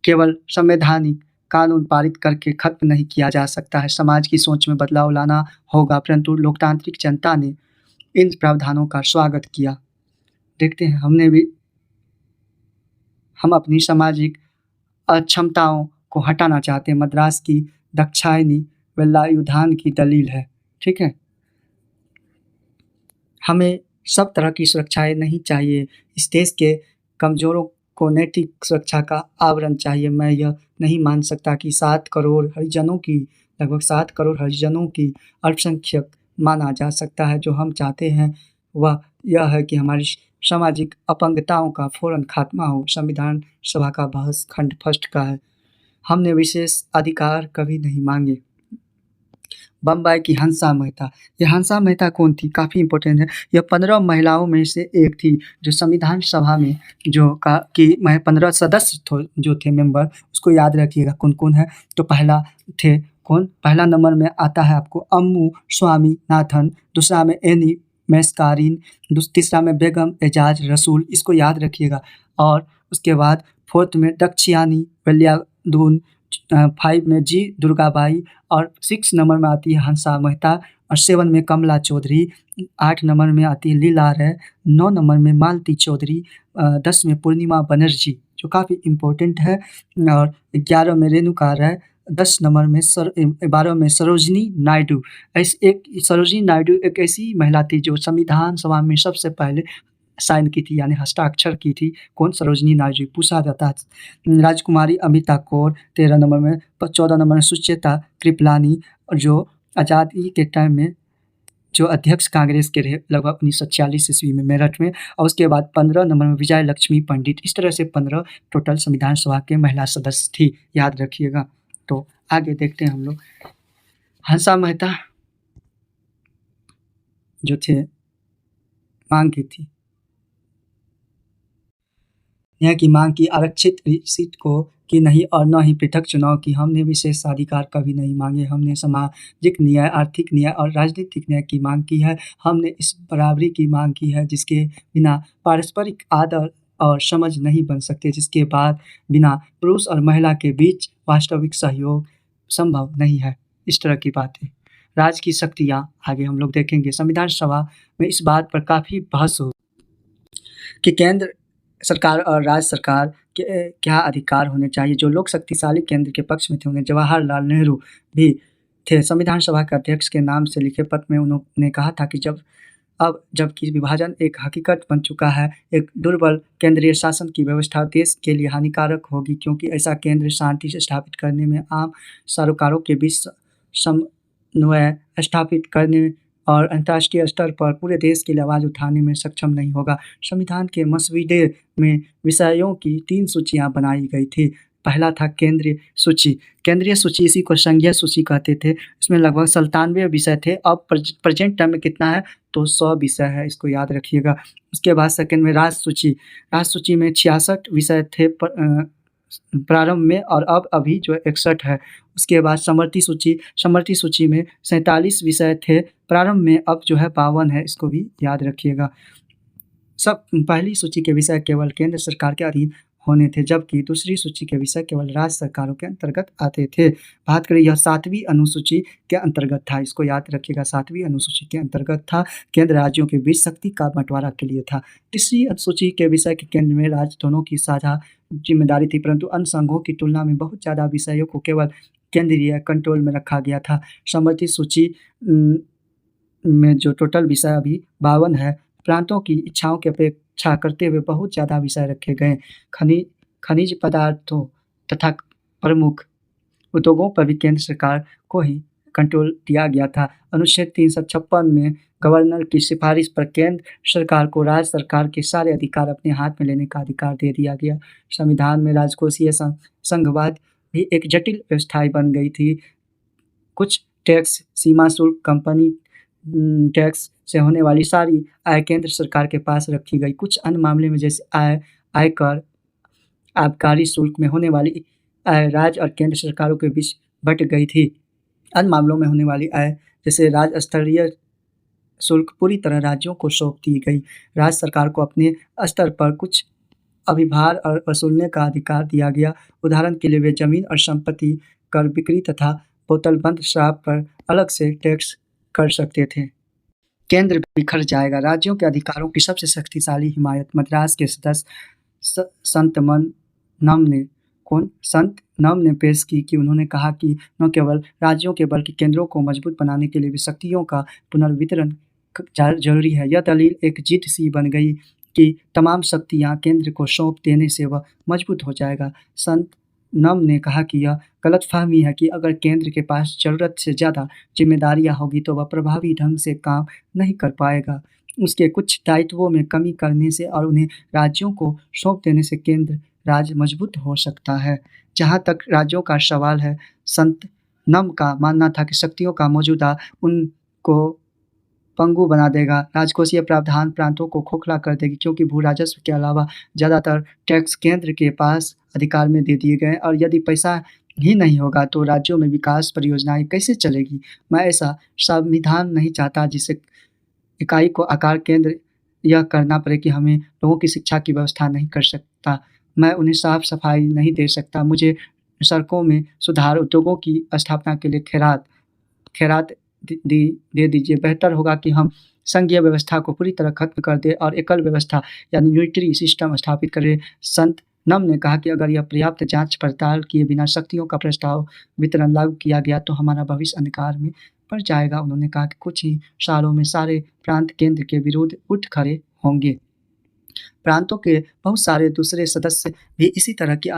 केवल संवैधानिक कानून पारित करके खत्म नहीं किया जा सकता है। समाज की सोच में बदलाव लाना होगा, परंतु लोकतांत्रिक जनता ने इन प्रावधानों का स्वागत किया। देखते हैं हम अपनी सामाजिक अक्षमताओं को हटाना चाहते हैं। मद्रास की दाक्षायणी वेलायुधान की दलील है, ठीक है। हमें सब तरह की सुरक्षाएं नहीं चाहिए। इस देश के कमज़ोरों को नैतिक सुरक्षा का आवरण चाहिए। मैं यह नहीं मान सकता कि लगभग 7 करोड़ हरिजनों की अल्पसंख्यक माना जा सकता है। जो हम चाहते हैं वह यह है कि हमारी सामाजिक अपंगताओं का फ़ौरन खात्मा हो। संविधान सभा का बहस खंड फर्स्ट का है। हमने विशेष अधिकार कभी नहीं मांगे। बम्बई की हंसा मेहता। ये हंसा मेहता कौन थी? काफ़ी इम्पोर्टेंट है। यह 15 महिलाओं में से एक थी जो संविधान सभा में जो का कि मैं 15 सदस्य जो थे मेंबर, उसको याद रखिएगा कौन-कौन है। तो पहला नंबर में आता है आपको अम्मू स्वामीनाथन, दूसरा में एनी मैस्कारिन, तीसरा में बेगम एजाज रसूल, इसको याद रखिएगा। और उसके बाद 4th में दक्षियानी वल्यादून, 5 में जी दुर्गाबाई और 6 नंबर में आती है हंसा मेहता और 7 में कमला चौधरी, 8 नंबर में आती है लीला राय, 9 नंबर में मालती चौधरी, 10 में पूर्णिमा बनर्जी जो काफ़ी इम्पोर्टेंट है और 11 में रेणुका राय, 10 नंबर में 12 में सरोजिनी नायडू। सरोजिनी नायडू एक ऐसी महिला थी जो संविधान सभा में सबसे पहले साइन की थी, यानी हस्ताक्षर की थी। कौन? सरोजिनी नायडू। पूछा जाता है। राजकुमारी अमिता कौर 13 नंबर में, 14 नंबर में सुचेता कृपलानी जो आज़ादी के टाइम में जो अध्यक्ष कांग्रेस के रहे लगभग 1946 ईस्वी में मेरठ में। और उसके बाद 15 नंबर में विजय लक्ष्मी पंडित। इस तरह से 15 टोटल संविधान सभा के महिला सदस्य थी, याद रखिएगा। तो आगे देखते हैं हम लोग। हंसा मेहता जो थे मांग की थी न्याय की मांग की, आरक्षित सीट को की नहीं और न ही पृथक चुनाव की। हमने विशेषाधिकार कभी नहीं मांगे। हमने सामाजिक न्याय, आर्थिक न्याय और राजनीतिक न्याय की मांग की है। हमने इस बराबरी की मांग की है जिसके बिना पारस्परिक आदर और समझ नहीं बन सकते, जिसके बाद बिना पुरुष और महिला के बीच वास्तविक सहयोग संभव नहीं है। इस तरह की बातें। राज्य की शक्तियाँ आगे हम लोग देखेंगे। संविधान सभा में इस बात पर काफ़ी बहस हो कि केंद्र सरकार और राज्य सरकार के क्या अधिकार होने चाहिए। जो लोग शक्तिशाली केंद्र के पक्ष में थे, उन्हें जवाहरलाल नेहरू भी थे। संविधान सभा के अध्यक्ष के नाम से लिखे पत्र में उन्होंने कहा था कि जबकि विभाजन एक हकीकत बन चुका है, एक दुर्बल केंद्रीय शासन की व्यवस्था देश के लिए हानिकारक होगी, क्योंकि ऐसा केंद्र शांति से स्थापित करने में, आम सरोकारों के बीच समन्वय स्थापित करने और अंतर्राष्ट्रीय स्तर पर पूरे देश के लिए आवाज़ उठाने में सक्षम नहीं होगा। संविधान के मसौदे में विषयों की 3 सूचियाँ बनाई गई थी। पहला था केंद्रीय सूची। केंद्रीय सूची, इसी को संघीय सूची कहते थे। इसमें लगभग 97 विषय थे। अब प्रेजेंट टाइम में कितना है, तो 100 विषय है, इसको याद रखिएगा। उसके बाद सेकंड में राज्य सूची। राज्य सूची में 66 विषय थे प्रारंभ में, और अब अभी जो 61 है। उसके बाद समवर्ती सूची। समवर्ती सूची में 47 विषय थे प्रारंभ में, अब जो है 52 है, इसको भी याद रखिएगा। पहली सूची के विषय केवल केंद्र सरकार के अधीन होने थे, जबकि दूसरी सूची के विषय केवल राज्य सरकारों के अंतर्गत आते थे। बात करें, यह 7वीं अनुसूची के अंतर्गत था, इसको याद रखिएगा। 7वीं अनुसूची के अंतर्गत था। केंद्र राज्यों के बीच शक्ति का बंटवारा के लिए था। तीसरी अनुसूची के विषय के केंद्र में राज्य दोनों की साझा जिम्मेदारी थी, परंतु अन्य संघों की तुलना में बहुत ज़्यादा विषयों को केवल केंद्रीय कंट्रोल में रखा गया था। समवर्ती सूची में जो टोटल विषय अभी 52 है, प्रांतों की इच्छाओं की अपेक्षा करते हुए बहुत ज़्यादा विषय रखे गए। खनिज पदार्थों तथा प्रमुख उद्योगों पर भी केंद्र सरकार को ही कंट्रोल दिया गया था। अनुच्छेद 356 में गवर्नर की सिफारिश पर केंद्र सरकार को राज्य सरकार के सारे अधिकार अपने हाथ में लेने का अधिकार दे दिया गया। संविधान में राजकोषीय संघवाद भी एक जटिल व्यवस्था बन गई थी। कुछ टैक्स, सीमा शुल्क, कंपनी टैक्स से होने वाली सारी आय केंद्र सरकार के पास रखी गई। कुछ अन्य मामले में, जैसे आयकर, आबकारी शुल्क में होने वाली आय राज्य और केंद्र सरकारों के बीच बट गई थी। अन्य मामलों में होने वाली आय, जैसे राज्य स्तरीय शुल्क, पूरी तरह राज्यों को सौंप दी गई। राज्य सरकार को अपने स्तर पर कुछ अभिभार और वसूलने का अधिकार दिया गया। उदाहरण के लिए वे जमीन और संपत्ति कर, बिक्री तथा बोतलबंद शराब पर अलग से टैक्स कर सकते थे। केंद्र बिखर जाएगा। राज्यों के अधिकारों की सबसे शक्तिशाली हिमायत मद्रास के सदस्य संत नम ने पेश की कि उन्होंने कहा कि न केवल राज्यों के बल्कि केंद्रों को मजबूत बनाने के लिए भी शक्तियों का पुनर्वितरण जरूरी है। यह दलील एक जिद सी बन गई कि तमाम शक्तियां केंद्र को सौंप देने से वह मजबूत हो जाएगा। संत नम ने कहा कि यह गलतफहमी है कि अगर केंद्र के पास ज़रूरत से ज़्यादा जिम्मेदारियां होगी तो वह प्रभावी ढंग से काम नहीं कर पाएगा। उसके कुछ दायित्वों में कमी करने से और उन्हें राज्यों को सौंप देने से केंद्र राज्य मजबूत हो सकता है। जहाँ तक राज्यों का सवाल है, संत नम का मानना था कि शक्तियों का मौजूदा उनको पंगु बना देगा। राजकोषीय प्रावधान प्रांतों को खोखला कर देगी, क्योंकि भू राजस्व के अलावा ज़्यादातर टैक्स केंद्र के पास अधिकार में दे दिए गए, और यदि पैसा ही नहीं होगा तो राज्यों में विकास परियोजनाएं कैसे चलेगी। मैं ऐसा संविधान नहीं चाहता जिससे इकाई को आकार केंद्र यह करना पड़े कि हमें लोगों की शिक्षा की व्यवस्था नहीं कर सकता, मैं उन्हें साफ सफाई नहीं दे सकता, मुझे सड़कों में सुधार, उद्योगों की स्थापना के लिए खैरात दे दीजिए। बेहतर होगा कि हम संघीय व्यवस्था को पूरी तरह खत्म कर दें और एकल व्यवस्था यानी यूनिटरी सिस्टम स्थापित करें। संत नम ने कहा कि अगर यह पर्याप्त जांच पड़ताल किए बिना शक्तियों का प्रस्ताव वितरण लागू किया गया तो हमारा भविष्य अंधकार में पड़ जाएगा। उन्होंने कहा कि कुछ ही सालों में सारे प्रांत केंद्र के विरुद्ध उठ खड़े होंगे। प्रांतों के बहुत सारे दूसरे सदस्य भी इसी तरह की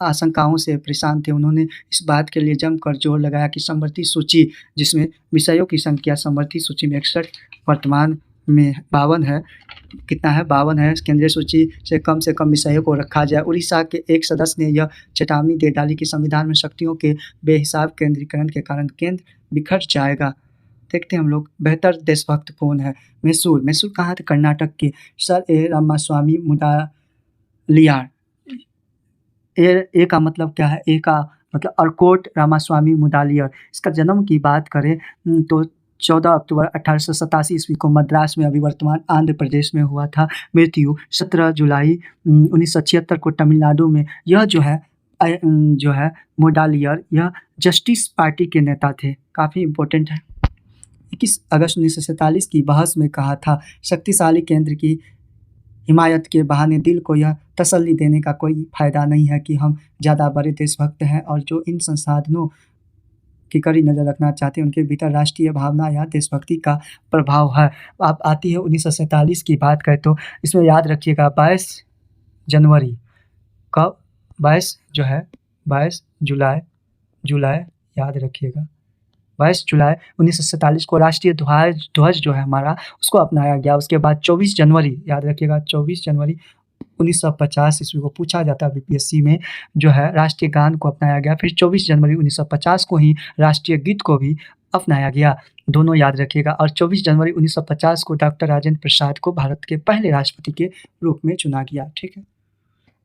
आशंकाओं से परेशान थे। उन्होंने इस बात के लिए जमकर जोर लगाया कि समवर्ती सूची, जिसमें विषयों की संख्या समवर्ती सूची में 61, वर्तमान में 52 है। कितना है? 52 है। केंद्रीय सूची से कम विषयों को रखा जाए। उड़ीसा के एक सदस्य ने यह चेतावनी दे डाली कि संविधान में शक्तियों के बेहिसाब केंद्रीकरण के कारण केंद्र बिखर जाएगा। देखते हैं हम लोग। बेहतर देशभक्त कौन है? मैसूर कहाँ थे? कर्नाटक के सर ए रामास्वामी लियार। ए का मतलब क्या है? ए का मतलब अर्कोट रामास्वामी मुदालियर। इसका जन्म की बात करें तो 14 अक्टूबर 1887 ईस्वी को मद्रास में, अभी वर्तमान आंध्र प्रदेश में हुआ था। मृत्यु 17 जुलाई 1976 को तमिलनाडु में। यह जो है मुडालियर, यह जस्टिस पार्टी के नेता थे। काफ़ी इम्पोर्टेंट है। 21 अगस्त 1947 की बहस में कहा था, शक्तिशाली केंद्र की हिमायत के बहाने दिल को यह तसल्ली देने का कोई फ़ायदा नहीं है कि हम ज़्यादा बड़े देशभक्त हैं और जो इन संसाधनों की कड़ी नज़र रखना चाहते हैं, उनके भीतर राष्ट्रीय भावना या देशभक्ति का प्रभाव है। अब आती है 1947 की बात करें तो इसमें याद रखिएगा 22 जनवरी कब 22 जो है 22 जुलाई याद रखिएगा 22 जुलाई 1947 को राष्ट्रीय ध्वज जो है हमारा उसको अपनाया गया। उसके बाद 24 जनवरी याद रखिएगा 24 जनवरी 1950 ईस्वी को पूछा जाता है बीपीएससी में, जो है राष्ट्रीय गान को अपनाया गया। फिर 24 जनवरी 1950 को ही राष्ट्रीय गीत को भी अपनाया गया। दोनों याद रखिएगा। और 24 जनवरी 1950 को डॉक्टर राजेंद्र प्रसाद को भारत के पहले राष्ट्रपति के रूप में चुना गया। ठीक है,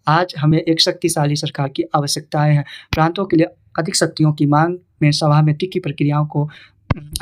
आज हमें एक शक्तिशाली सरकार की आवश्यकताएं हैं। प्रांतों के लिए अधिक शक्तियों की मांग में सभा में तीखी प्रक्रियाओं को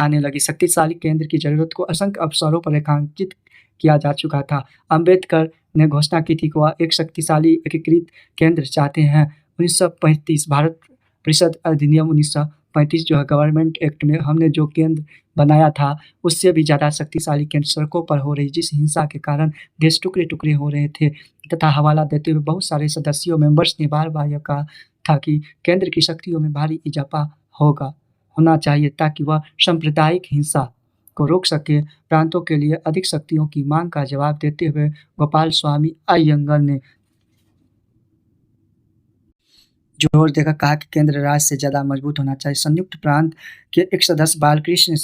आने लगी। शक्तिशाली केंद्र की जरूरत को असंख्य अवसरों पर रेखांकित किया जा चुका था। अंबेडकर ने घोषणा की थी कि वह एक शक्तिशाली एकीकृत केंद्र चाहते हैं। 1935 भारत परिषद अधिनियम 1935 जो है गवर्नमेंट एक्ट में हमने जो केंद्र बनाया था उससे भी ज़्यादा शक्तिशाली केंद्र सड़कों पर हो रही जिस हिंसा के कारण देश टुकड़े टुकड़े हो रहे थे तथा हवाला देते हुए बहुत सारे सदस्यों मेंबर्स ने बार बार यह कहा था कि केंद्र की शक्तियों में भारी इजाफा होना चाहिए ताकि वह सांप्रदायिक हिंसा को रोक सके। प्रांतों के लिए अधिक शक्तियों की मांग का जवाब देते हुए गोपाल स्वामी अयंगर ने जोर देकर कहा कि केंद्र राज्य से ज़्यादा मजबूत होना चाहिए। संयुक्त प्रांत के एक सदस्य बालकृष्ण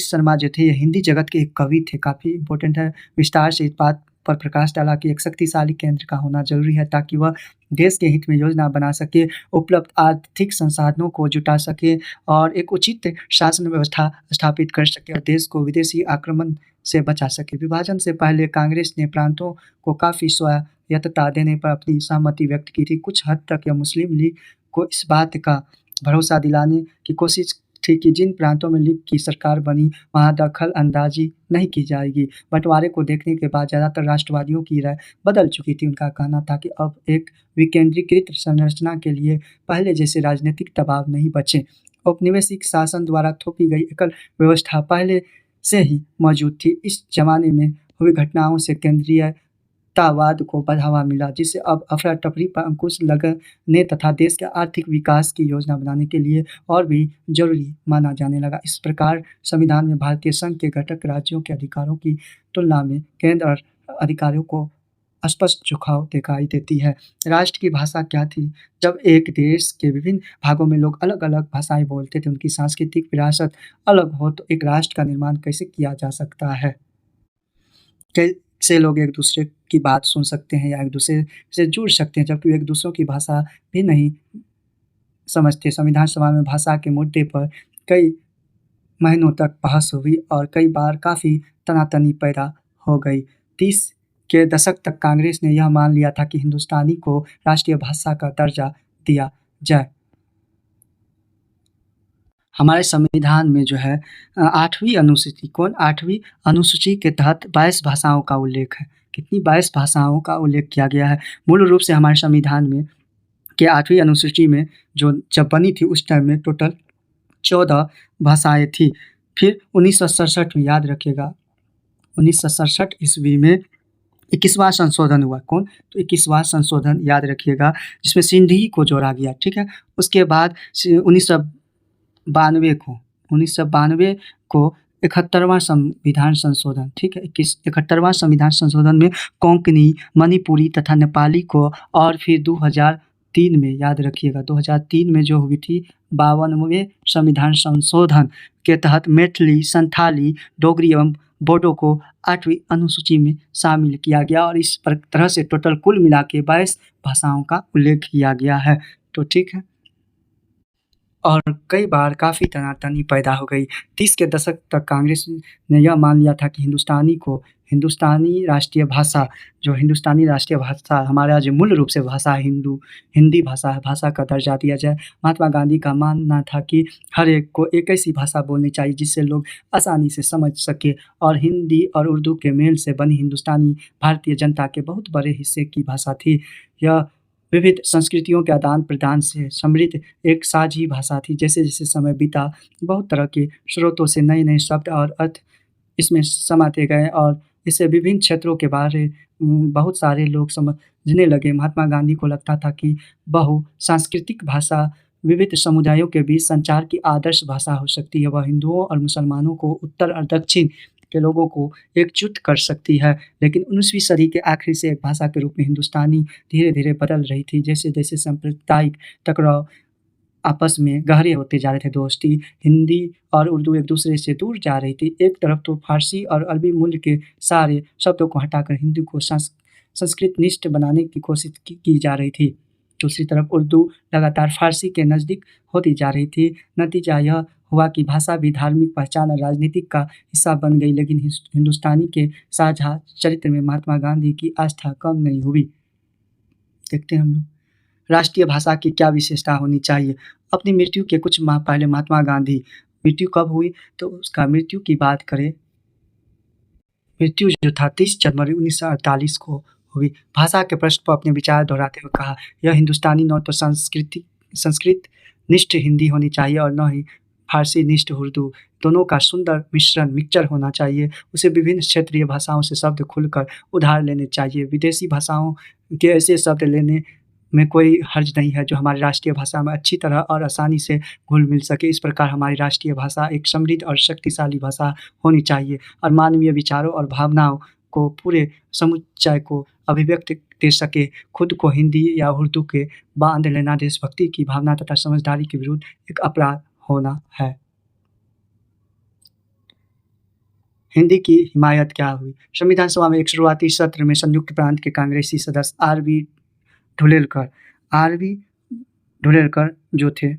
शर्मा जो थे ये हिंदी जगत के एक कवि थे। काफ़ी इंपॉर्टेंट है। विस्तार से इस बात पर प्रकाश डाला कि एक शक्तिशाली केंद्र का होना जरूरी है ताकि वह देश के हित में योजना बना सके, उपलब्ध आर्थिक संसाधनों को जुटा सके और एक उचित शासन व्यवस्था स्थापित कर सके और देश को विदेशी आक्रमण से बचा सके। विभाजन से पहले कांग्रेस ने प्रांतों को काफ़ी स्वायत्तता देने पर अपनी सहमति व्यक्त की थी। कुछ हद तक यह मुस्लिम लीग को इस बात का भरोसा दिलाने की कोशिश थी कि जिन प्रांतों में लीग की सरकार बनी वहाँ दखल अंदाजी नहीं की जाएगी। बंटवारे को देखने के बाद ज़्यादातर राष्ट्रवादियों की राय बदल चुकी थी। उनका कहना था कि अब एक विकेंद्रीकृत संरचना के लिए पहले जैसे राजनीतिक दबाव नहीं बचे। औपनिवेशिक शासन द्वारा थोपी गई एकल व्यवस्था पहले से ही मौजूद थी। इस जमाने में हुई घटनाओं से केंद्रीयतावाद को बढ़ावा मिला जिससे अब अफरा तफरी पर अंकुश लगने तथा देश के आर्थिक विकास की योजना बनाने के लिए और भी जरूरी माना जाने लगा। इस प्रकार संविधान में भारतीय संघ के घटक राज्यों के अधिकारों की तुलना में केंद्र अधिकारियों को स्पष्ट झुकाव दिखाई देती है। राष्ट्र की भाषा क्या थी? जब एक देश के विभिन्न भागों में लोग अलग अलग भाषाएं बोलते थे, उनकी सांस्कृतिक विरासत अलग हो तो एक राष्ट्र का निर्माण कैसे किया जा सकता है? कैसे लोग एक दूसरे की बात सुन सकते हैं या एक दूसरे से जुड़ सकते हैं जबकि एक दूसरों की भाषा भी नहीं समझते? संविधान सभा में भाषा के मुद्दे पर कई महीनों तक बहस हुई और कई बार काफ़ी तनातनी पैदा हो गई। 30 के दशक तक कांग्रेस ने यह मान लिया था कि हिंदुस्तानी को राष्ट्रीय भाषा का दर्जा दिया जाए। हमारे संविधान में जो है 8वीं अनुसूची के तहत 22 भाषाओं का उल्लेख है। कितनी? 22 भाषाओं का उल्लेख किया गया है। मूल रूप से हमारे संविधान में के 8वीं अनुसूची में जो जब बनी थी उस टाइम में टोटल 14 भाषाएं थी। फिर 1967 में याद रखिएगा 1967 ईस्वी में 21वां संशोधन हुआ। कौन? तो 21वां संशोधन याद रखिएगा जिसमें सिंधी को जोड़ा गया। ठीक है, उसके बाद 1992 को 71वां संविधान संशोधन। ठीक है, 71वां संविधान संशोधन में कोंकणी, मणिपुरी तथा नेपाली को और फिर 2003 में याद रखिएगा 2003 में जो हुई थी 52वें संविधान संशोधन के तहत मैथिली, संथाली, डोगरी एवं बोडो को 8वीं अनुसूची में शामिल किया गया और इस तरह से टोटल कुल मिला के 22 भाषाओं का उल्लेख किया गया है। तो ठीक है, और कई बार काफ़ी तनातनी पैदा हो गई। 30 के दशक तक कांग्रेस ने यह मान लिया था कि हिंदुस्तानी राष्ट्रीय भाषा हमारा जो मूल रूप से भाषा है हिंदी भाषा है, भाषा का दर्जा दिया जाए। महात्मा गांधी का मानना था कि हर एक को एक ऐसी भाषा बोलनी चाहिए जिससे लोग आसानी से समझ सकें, और हिंदी और उर्दू के मेल से बनी हिंदुस्तानी भारतीय जनता के बहुत बड़े हिस्से की भाषा थी। यह विविध संस्कृतियों के आदान-प्रदान से समृद्ध एक साझी भाषा थी। जैसे-जैसे समय बीता, बहुत तरह के स्रोतों से नए-नए शब्द और अर्थ इसमें समाते गए, और इससे विभिन्न क्षेत्रों के बारे बहुत सारे लोग समझने लगे। महात्मा गांधी को लगता था कि बहुसांस्कृतिक भाषा विविध समुदायों के बीच संचार की आदर्श भाषा हो सकती है। वह हिंदुओं और मुसलमानों को, उत्तर और दक्षिण के लोगों को एकजुट कर सकती है। लेकिन 19वीं सदी के आखिर से एक भाषा के रूप में हिंदुस्तानी धीरे-धीरे बदल रही थी। जैसे-जैसे सांप्रदायिक टकराव आपस में गहरे होते जा रहे थे, दोस्ती हिंदी और उर्दू एक-दूसरे से दूर जा रही थी। एक तरफ तो फ़ारसी और अरबी मूल के सारे शब्दों को हटाकर हिंदी को संस्कृतनिष्ठ बनाने की कोशिश की जा रही थी। दूसरी तरफ उर्दू लगातार फ़ारसी के नज़दीक होती जा रही थी। नतीजा यह हुआ कि भाषा भी धार्मिक पहचान और राजनीतिक का हिस्सा बन गई, लेकिन हिंदुस्तानी के साझा चरित्र में महात्मा गांधी की आस्था कम नहीं हुई। देखते हैं हम लोग राष्ट्रीय भाषा की क्या विशेषता होनी चाहिए। अपनी मृत्यु के कुछ माह पहले महात्मा गांधी मृत्यु कब हुई, तो उसका मृत्यु की बात करें, मृत्यु जो था 30 जनवरी 1948 को हुई। भाषा के प्रश्न पर अपने विचार दोहराते हुए कहा, यह हिंदुस्तानी न तो संस्कृत निष्ठ हिंदी होनी चाहिए और न ही फारसी निष्ठ उर्दू। दोनों का सुंदर मिक्सचर होना चाहिए। उसे विभिन्न क्षेत्रीय भाषाओं से शब्द खुलकर उधार लेने चाहिए। विदेशी भाषाओं के ऐसे शब्द लेने में कोई हर्ज नहीं है जो हमारी राष्ट्रीय भाषा में अच्छी तरह और आसानी से घुल-मिल सके। इस प्रकार हमारी राष्ट्रीय भाषा एक समृद्ध और शक्तिशाली भाषा होनी चाहिए, और मानवीय विचारों और भावनाओं को पूरे समुच्चय को अभिव्यक्त दे सके। खुद को हिंदी या उर्दू के बांध लेना देशभक्ति की भावना तथा समझदारी के विरुद्ध एक अपराध होना है। हिंदी की हिमायत क्या हुई? संविधान सभा में एक शुरुआती सत्र में संयुक्त प्रांत के कांग्रेसी सदस्य आर.वी. ढुलेलकर जो थे,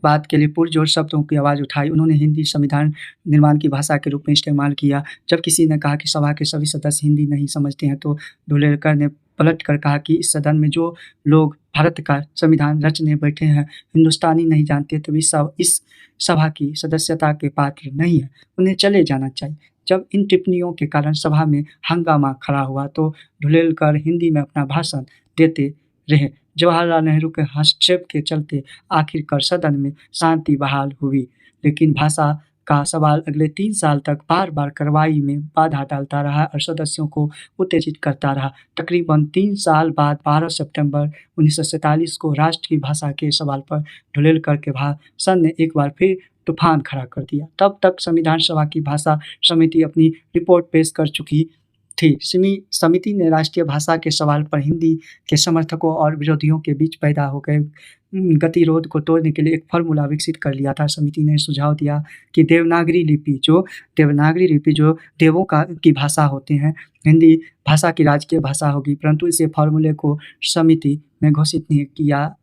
बात के लिए पुरजोर शब्दों की आवाज़ उठाई। उन्होंने हिंदी संविधान निर्माण की भाषा के रूप में इस्तेमाल किया। जब किसी ने कहा कि सभा के सभी सदस्य हिंदी नहीं समझते हैं, तो ढुलेलकर ने पलट कर कहा कि इस सदन में जो लोग भारत का संविधान रचने बैठे हैं, हिंदुस्तानी नहीं जानते, तो इस सभा की सदस्यता के पात्र नहीं है, उन्हें चले जाना चाहिए। जब इन टिप्पणियों के कारण सभा में हंगामा खड़ा हुआ, तो ढुलेलकर हिंदी में अपना भाषण देते रहे। जवाहरलाल नेहरू के हस्तक्षेप के चलते आखिरकार सदन में शांति बहाल हुई, लेकिन भाषा का सवाल अगले 3 साल तक बार-बार कार्रवाई में बाधा डालता रहा और सदस्यों को उत्तेजित करता रहा। तकरीबन 3 साल बाद 12 सितंबर 1947 को राष्ट्र की भाषा के सवाल पर ढुलेलकर के भाषण ने एक बार फिर तूफान खड़ा कर दिया। तब तक संविधान सभा की भाषा समिति अपनी रिपोर्ट पेश कर चुकी थी। समिति ने राष्ट्रीय भाषा के सवाल पर हिंदी के समर्थकों और विरोधियों के बीच पैदा हो गए गतिरोध को तोड़ने के लिए एक फार्मूला विकसित कर लिया था। समिति ने सुझाव दिया कि देवनागरी लिपि जो देवों की भाषा होते हैं, हिंदी भाषा की राजकीय भाषा होगी, परंतु इसे फार्मूले को समिति ने घोषित नहीं किया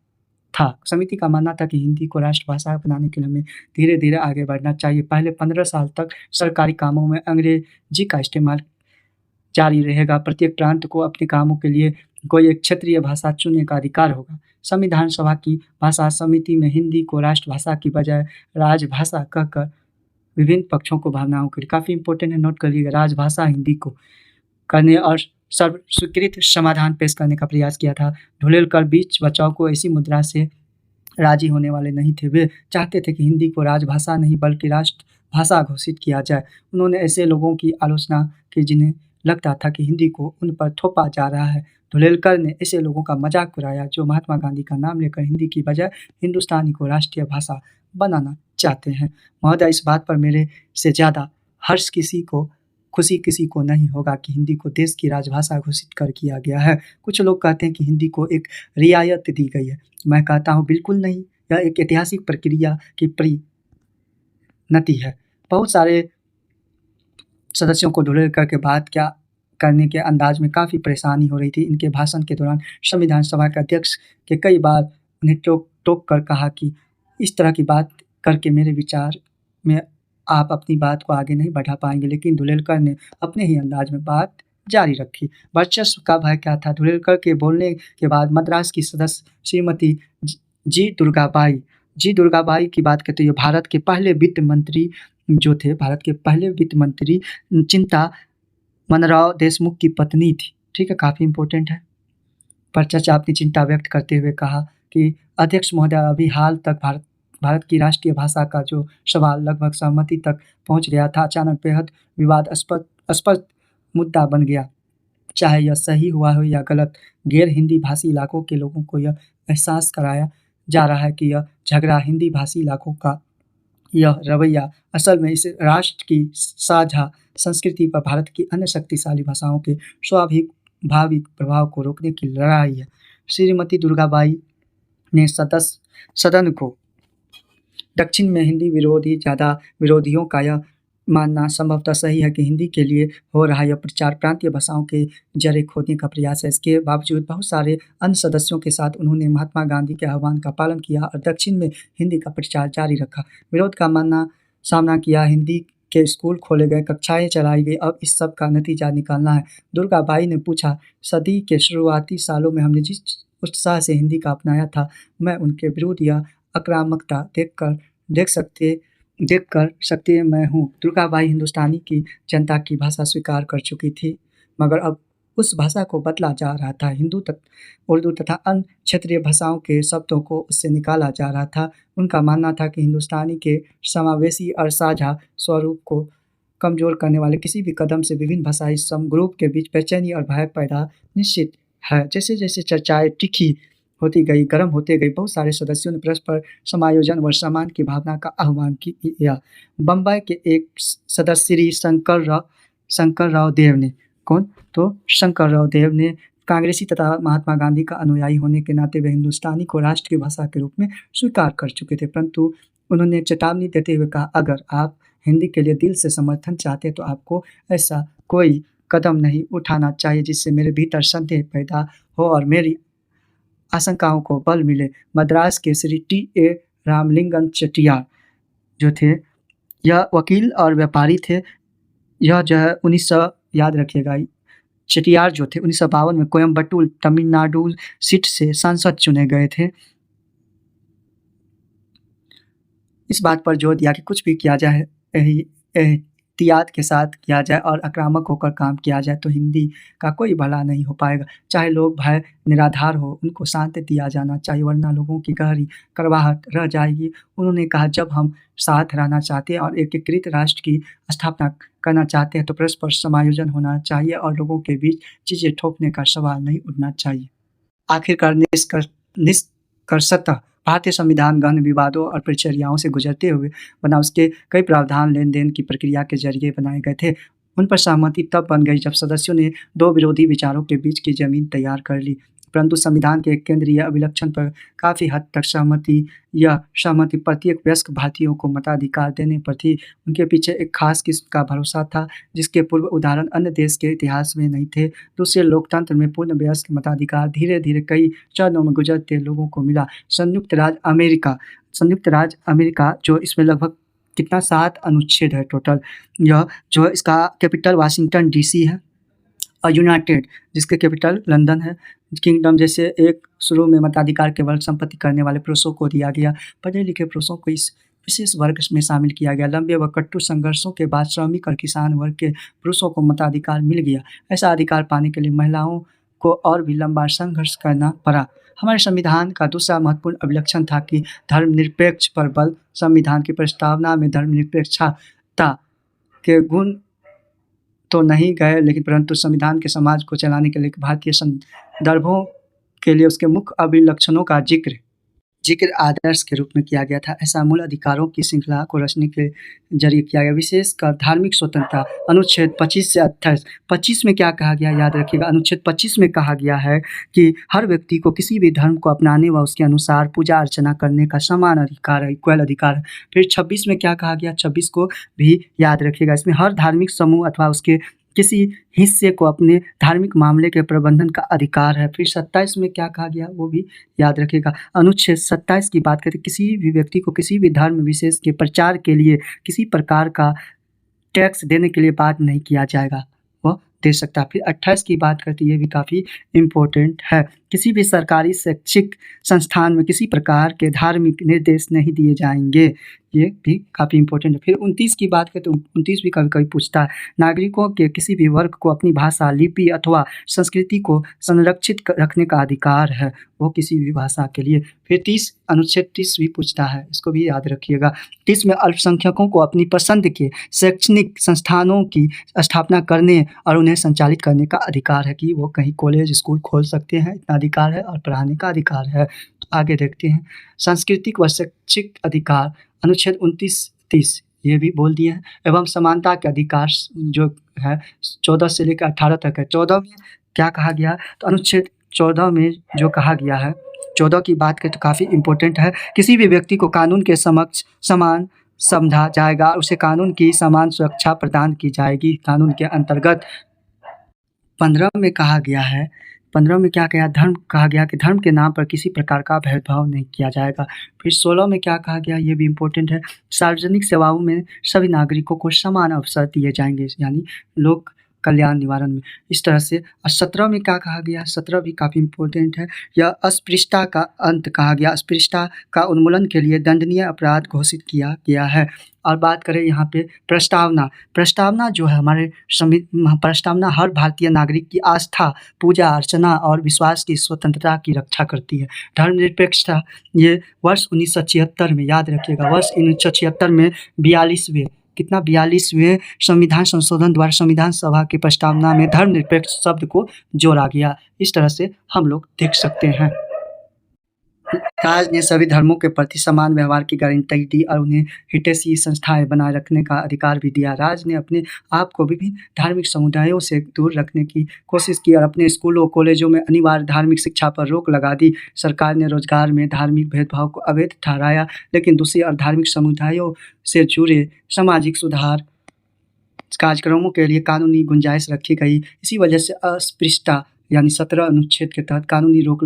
था। समिति का मानना था कि हिंदी को राष्ट्रभाषा बनाने के लिए हमें धीरे-धीरे आगे बढ़ना चाहिए। पहले 15 साल तक सरकारी कामों में अंग्रेजी का इस्तेमाल जारी रहेगा। प्रत्येक प्रांत को अपने कामों के लिए कोई एक क्षेत्रीय भाषा चुनने का अधिकार होगा। संविधान सभा की भाषा समिति में हिंदी को राष्ट्रभाषा की बजाय राजभाषा कहकर विभिन्न पक्षों को भावनाओं के लिए, काफ़ी इंपॉर्टेंट है, नोट कर लीजिएगा, राजभाषा हिंदी को करने और सर्वस्वीकृत समाधान पेश करने का प्रयास किया था। ढुलेलकर बीच बचाव को ऐसी मुद्रा से राजी होने वाले नहीं थे। वे चाहते थे कि हिंदी को राजभाषा नहीं बल्कि राष्ट्रभाषा घोषित किया जाए। उन्होंने ऐसे लोगों की आलोचना की जिन्हें लगता था कि हिंदी को उन पर थोपा जा रहा है। ढुलेलकर ने ऐसे लोगों का मजाक उड़ाया जो महात्मा गांधी का नाम लेकर हिंदी की बजाय हिंदुस्तानी को राष्ट्रीय भाषा बनाना चाहते हैं। महोदय, इस बात पर मेरे से ज़्यादा खुशी किसी को नहीं होगा कि हिंदी को देश की राजभाषा घोषित कर किया गया है। कुछ लोग कहते हैं कि हिंदी को एक रियायत दी गई है। मैं कहता हूँ बिल्कुल नहीं, यह एक ऐतिहासिक प्रक्रिया की परिणति है। बहुत सारे सदस्यों को ढुलेलकर के बात क्या करने के अंदाज में काफ़ी परेशानी हो रही थी। इनके भाषण के दौरान संविधान सभा के अध्यक्ष के कई बार उन्हें टोक कर कहा कि इस तरह की बात करके मेरे विचार में आप अपनी बात को आगे नहीं बढ़ा पाएंगे, लेकिन धुलेलकर ने अपने ही अंदाज में बात जारी रखी। वर्चस्व का भय क्या था? धुलेलकर के बोलने के बाद मद्रास की सदस्य श्रीमती जी दुर्गाबाई की बात करते हुए भारत के पहले वित्त मंत्री जो थे, भारत के पहले वित्त मंत्री चिंता मनराव देशमुख की पत्नी थी। ठीक है, काफ़ी इम्पोर्टेंट है। पर चर्चा अपनी चिंता व्यक्त करते हुए कहा कि अध्यक्ष महोदय, अभी हाल तक भारत की राष्ट्रीय भाषा का जो सवाल लगभग सहमति तक पहुंच गया था, अचानक बेहद विवादास्पद मुद्दा बन गया। चाहे यह सही हुआ हो या गलत, गैर हिंदी भाषी इलाकों के लोगों को यह एहसास कराया जा रहा है कि यह झगड़ा हिंदी भाषी इलाकों का यह रवैया असल में इस राष्ट्र की साझा संस्कृति पर भारत की अन्य शक्तिशाली भाषाओं के स्वाभाविक भाविक प्रभाव को रोकने की लड़ाई है। श्रीमती दुर्गाबाई ने सदन को दक्षिण में हिंदी विरोधियों का यह मानना संभवतः सही है कि हिंदी के लिए हो रहा यह प्रचार प्रांतीय भाषाओं के जड़ें खोदने का प्रयास है। इसके बावजूद बहुत सारे अन्य सदस्यों के साथ उन्होंने महात्मा गांधी के आह्वान का पालन किया और दक्षिण में हिंदी का प्रचार जारी रखा। विरोध का सामना किया, हिंदी के स्कूल खोले गए, कक्षाएं चलाई गई। अब इस सब का नतीजा निकालना है। दुर्गाबाई ने पूछा, सदी के शुरुआती सालों में हमने जिस उत्साह से हिंदी का अपनाया था, मैं उनके विरुद्ध यह आक्रामकता देख कर सकती मैं हूँ। दुर्गाबाई हिंदुस्तानी की जनता की भाषा स्वीकार कर चुकी थी, मगर अब उस भाषा को बदला जा रहा था। उर्दू तथा अन्य क्षेत्रीय भाषाओं के शब्दों को उससे निकाला जा रहा था। उनका मानना था कि हिंदुस्तानी के समावेशी और साझा स्वरूप को कमजोर करने वाले किसी भी कदम से विभिन्न भाषाई समग्रुप के बीच बेचैनी और भय पैदा निश्चित है। जैसे जैसे चर्चाएं तीखी होती गई, गर्म होते गई, बहुत सारे सदस्यों ने परस्पर समायोजन व सम्मान की भावना का आह्वान किया। बम्बई के एक सदस्य श्री शंकर राव देव ने शंकर राव देव ने कांग्रेसी तथा महात्मा गांधी का अनुयायी होने के नाते वे हिंदुस्तानी को राष्ट्र की भाषा के रूप में स्वीकार कर चुके थे, परंतु उन्होंने चेतावनी देते हुए कहा, अगर आप हिंदी के लिए दिल से समर्थन चाहते तो आपको ऐसा कोई कदम नहीं उठाना चाहिए जिससे मेरे भीतर संदेह पैदा हो और मेरी आशंकाओं को बल मिले। मद्रास के श्री T.A. रामलिंगम चेट्टियार जो थे, यह वकील और व्यापारी थे। यह जो है 1900 याद रखिएगा, चेट्टियार जो थे 1952 में कोयम्बटूर तमिलनाडु सीट से सांसद चुने गए थे। इस बात पर जोर दिया कि कुछ भी किया जाए एहतियात के साथ किया जाए और आक्रामक होकर काम किया जाए तो हिंदी का कोई भला नहीं हो पाएगा। चाहे लोग भय निराधार हो, उनको शांति दिया जाना चाहिए, वरना लोगों की गहरी कड़वाहट रह जाएगी। उन्होंने कहा, जब हम साथ रहना चाहते हैं और एकीकृत राष्ट्र की स्थापना करना चाहते हैं तो परस्पर समायोजन होना चाहिए और लोगों के बीच चीज़ें थोपने का सवाल नहीं उठना चाहिए। आखिरकार निष्कर्षतः भारतीय संविधान गहन विवादों और प्रक्रियाओं से गुजरते हुए बना। उसके कई प्रावधान लेन देन की प्रक्रिया के जरिए बनाए गए थे। उन पर सहमति तब बन गई जब सदस्यों ने दो विरोधी विचारों के बीच की जमीन तैयार कर ली, परंतु संविधान के केंद्रीय अभिलक्षण पर काफ़ी हद तक सहमति प्रत्येक वयस्क भारतीयों को मताधिकार देने पर थी। उनके पीछे एक खास किस्म का भरोसा था जिसके पूर्व उदाहरण अन्य देश के इतिहास में नहीं थे। दूसरे लोकतंत्र में पूर्ण वयस्क मताधिकार धीरे धीरे कई चरणों में गुजरते लोगों को मिला। संयुक्त राज्य अमेरिका जो इसमें लगभग 7 अनुच्छेद है टोटल, यह जो इसका कैपिटल वाशिंगटन DC है और यूनाइटेड जिसके कैपिटल लंदन है किंगडम जैसे एक शुरू में मताधिकार केवल संपत्ति करने वाले पुरुषों को दिया गया। पढ़े लिखे पुरुषों को इस विशेष वर्ग में शामिल किया गया। लंबे व कट्टू संघर्षों के बाद श्रमिक और किसान वर्ग के पुरुषों को मताधिकार मिल गया। ऐसा अधिकार पाने के लिए महिलाओं को और भी लंबा संघर्ष करना पड़ा। हमारे संविधान का दूसरा महत्वपूर्ण अभिलक्षण था कि धर्मनिरपेक्ष पर बल। संविधान की प्रस्तावना में धर्मनिरपेक्षता के गुण तो नहीं गए, लेकिन परंतु संविधान के समाज को चलाने के लिए भारतीय संदर्भों के लिए उसके मुख्य अभिलक्षणों का जिक्र आदर्श के रूप में किया गया था। ऐसा मूल अधिकारों की श्रृंखला को रचने के जरिए किया गया। विशेषकर धार्मिक स्वतंत्रता, अनुच्छेद 25 से 28। 25 में क्या कहा गया याद रखिएगा। अनुच्छेद 25 में कहा गया है कि हर व्यक्ति को किसी भी धर्म को अपनाने व उसके अनुसार पूजा अर्चना करने का समान अधिकार है, इक्वल अधिकार है। फिर 26 में क्या कहा गया, 26 को भी याद रखिएगा। इसमें हर धार्मिक समूह अथवा उसके किसी हिस्से को अपने धार्मिक मामले के प्रबंधन का अधिकार है। फिर 27 में क्या कहा गया वो भी याद रखिएगा। अनुच्छेद 27 की बात करें, किसी भी व्यक्ति को किसी भी धर्म विशेष के प्रचार के लिए किसी प्रकार का टैक्स देने के लिए बाध्य नहीं किया जाएगा, वह दे सकता है। फिर 28 की बात करते हैं, ये भी काफ़ी इम्पोर्टेंट है। किसी भी सरकारी शैक्षिक संस्थान में किसी प्रकार के धार्मिक निर्देश नहीं दिए जाएंगे, ये भी काफ़ी इम्पोर्टेंट है। फिर 29 की बात करें तो 29 भी कभी-कभी पूछता है, नागरिकों के किसी भी वर्ग को अपनी भाषा, लिपि अथवा संस्कृति को संरक्षित रखने का अधिकार है, वो किसी भी भाषा के लिए। फिर 30 अनुच्छेद 30 भी पूछता है, इसको भी याद रखिएगा। 30 में अल्पसंख्यकों को अपनी पसंद के शैक्षणिक संस्थानों की स्थापना करने और उन्हें संचालित करने का अधिकार है कि वो कहीं कॉलेज, स्कूल खोल सकते हैं, इतना अधिकार है, और पढ़ाने का अधिकार है। तो आगे देखते हैं, सांस्कृतिक व शैक्षिक अधिकार अनुच्छेद 29-30 ये भी बोल दिए हैं। एवं समानता के अधिकार जो है 14 से लेकर 18 तक है। 14 में क्या कहा गया, तो अनुच्छेद 14 में जो कहा गया है, 14 की बात करें तो काफ़ी इम्पोर्टेंट है। किसी भी व्यक्ति को कानून के समक्ष समान समझा जाएगा, उसे कानून की समान सुरक्षा प्रदान की जाएगी कानून के अंतर्गत। 15 में कहा गया है, 15 में क्या कहा, धर्म कहा गया कि धर्म के नाम पर किसी प्रकार का भेदभाव नहीं किया जाएगा। फिर 16 में क्या कहा गया, ये भी इम्पोर्टेंट है, सार्वजनिक सेवाओं में सभी नागरिकों को समान अवसर दिए जाएंगे, यानी लोक कल्याण निवारण में। इस तरह से 17 में क्या कहा गया, 17 भी काफ़ी इम्पोर्टेंट है, यह अस्पृश्यता का अंत कहा गया, अस्पृश्यता का उन्मूलन के लिए दंडनीय अपराध घोषित किया गया है। और बात करें यहाँ पे प्रस्तावना, प्रस्तावना जो है हमारे प्रस्तावना हर भारतीय नागरिक की आस्था, पूजा अर्चना और विश्वास की स्वतंत्रता की रक्षा करती है। धर्मनिरपेक्षता ये वर्ष 1976 में, याद रखिएगा, वर्ष 1976 में 42वें संविधान संशोधन द्वारा संविधान सभा की प्रस्तावना में धर्मनिरपेक्ष शब्द को जोड़ा गया। इस तरह से हम लोग देख सकते हैं। राज ने सभी धर्मों के प्रति समान व्यवहार की गारंटी दी और उन्हें हितैषी संस्थाएं बनाए रखने का अधिकार भी दिया। राज ने अपने आप को विभिन्न धार्मिक समुदायों से दूर रखने की कोशिश की और अपने स्कूलों कॉलेजों में अनिवार्य धार्मिक शिक्षा पर रोक लगा दी। सरकार ने रोजगार में धार्मिक भेदभाव को अवैध ठहराया, लेकिन दूसरी और धार्मिक समुदायों से जुड़े सामाजिक सुधार कार्यक्रमों के लिए कानूनी गुंजाइश रखी गई। इसी वजह से अस्पृश्यता यानी 17 अनुच्छेद के तहत कानूनी रोक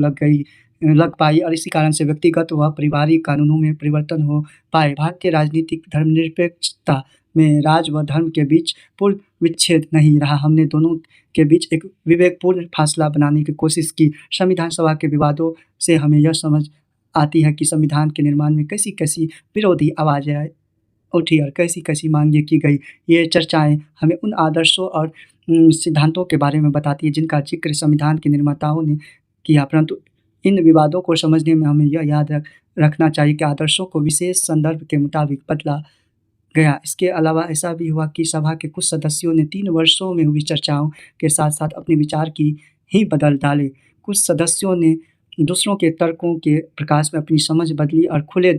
लग पाई और इसी कारण से व्यक्तिगत व पारिवारिक कानूनों में परिवर्तन हो पाए। भारतीय राजनीतिक धर्मनिरपेक्षता में राज व धर्म के बीच पूर्ण विच्छेद नहीं रहा। हमने दोनों के बीच एक विवेकपूर्ण फासला बनाने की कोशिश की। संविधान सभा के विवादों से हमें यह समझ आती है कि संविधान के निर्माण में कैसी कैसी विरोधी आवाज़ें उठी और कैसी कैसी मांगें की गई। ये चर्चाएं हमें उन आदर्शों और सिद्धांतों के बारे में बताती है जिनका जिक्र संविधान के निर्माताओं ने किया, परंतु इन विवादों को समझने में हमें यह याद रखना चाहिए कि आदर्शों को विशेष संदर्भ के मुताबिक बदला गया। इसके अलावा ऐसा भी हुआ कि सभा के कुछ सदस्यों ने 3 वर्षों में हुई चर्चाओं के साथ साथ अपने विचार की ही बदल डाले। कुछ सदस्यों ने दूसरों के तर्कों के प्रकाश में अपनी समझ बदली और खुले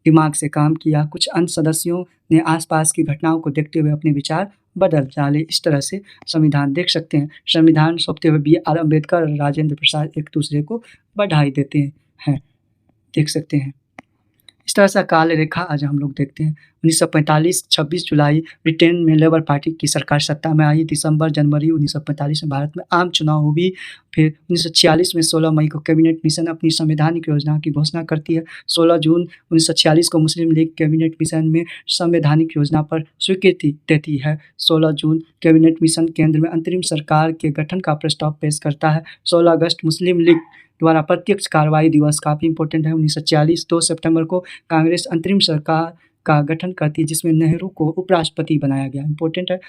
दिमाग से काम किया। कुछ अन्य सदस्यों ने आसपास की घटनाओं को देखते हुए अपने विचार बदल डाले। इस तरह से संविधान देख सकते हैं। संविधान सौंपते हुए BR अम्बेडकर और राजेंद्र प्रसाद एक दूसरे को बधाई देते हैं, देख सकते हैं। इस तरह से काल रेखा आज हम लोग देखते हैं। 1945 26 जुलाई ब्रिटेन में लेबर पार्टी की सरकार सत्ता में आई। दिसंबर जनवरी 1945 में भारत में आम चुनाव हुई। फिर 1946 में 16 मई को कैबिनेट मिशन अपनी संवैधानिक योजना की घोषणा करती है। 16 जून 1946 को मुस्लिम लीग कैबिनेट मिशन में संवैधानिक योजना पर स्वीकृति देती है। 16 जून कैबिनेट मिशन केंद्र में अंतरिम सरकार के गठन का प्रस्ताव पेश करता है। 16 अगस्त मुस्लिम लीग द्वारा प्रत्यक्ष कार्रवाई दिवस काफ़ी इंपॉर्टेंट है। 1946 2 सितंबर को कांग्रेस अंतरिम सरकार का गठन करती है जिसमें नेहरू को उपराष्ट्रपति बनाया गया, इंपॉर्टेंट है।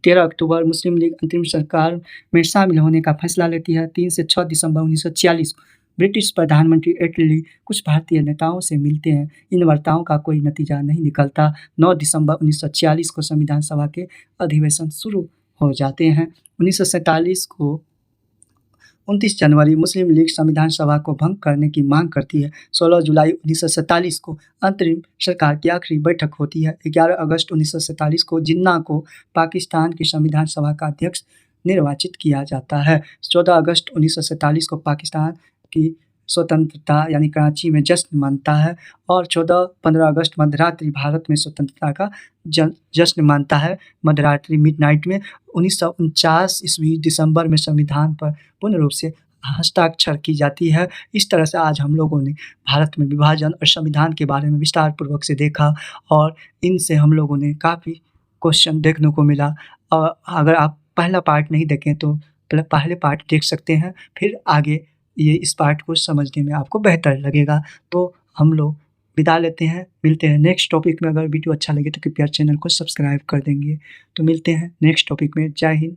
13 अक्टूबर मुस्लिम लीग अंतरिम सरकार में शामिल होने का फैसला लेती है। 3 से 6 दिसंबर 1946 को ब्रिटिश प्रधानमंत्री एटली कुछ भारतीय नेताओं से मिलते हैं। इन वार्ताओं का कोई नतीजा नहीं निकलता। 9 दिसंबर 1946 को संविधान सभा के अधिवेशन शुरू हो जाते हैं। 1947 को 29 जनवरी मुस्लिम लीग संविधान सभा को भंग करने की मांग करती है। 16 जुलाई 1947 को अंतरिम सरकार की आखिरी बैठक होती है। 11 अगस्त 1947 को जिन्ना को पाकिस्तान की संविधान सभा का अध्यक्ष निर्वाचित किया जाता है। 14 अगस्त 1947 को पाकिस्तान की स्वतंत्रता यानी कराची में जश्न मानता है और 14-15 अगस्त मध्यरात्रि भारत में स्वतंत्रता का जश्न मानता है। मध्यरात्रि मिडनाइट में 1949 ईस्वी दिसंबर में संविधान पर पूर्ण रूप से हस्ताक्षर की जाती है। इस तरह से आज हम लोगों ने भारत में विभाजन और संविधान के बारे में विस्तार पूर्वक से देखा और इनसे हम लोगों ने काफ़ी क्वेश्चन देखने को मिला। अगर आप पहला पार्ट नहीं देखें तो पहले पार्ट देख सकते हैं, फिर आगे ये इस पार्ट को समझने में आपको बेहतर लगेगा। तो हम लोग विदा लेते हैं, मिलते हैं नेक्स्ट टॉपिक में। अगर वीडियो अच्छा लगे तो कृपया चैनल को सब्सक्राइब कर देंगे। तो मिलते हैं नेक्स्ट टॉपिक में। जय हिंद।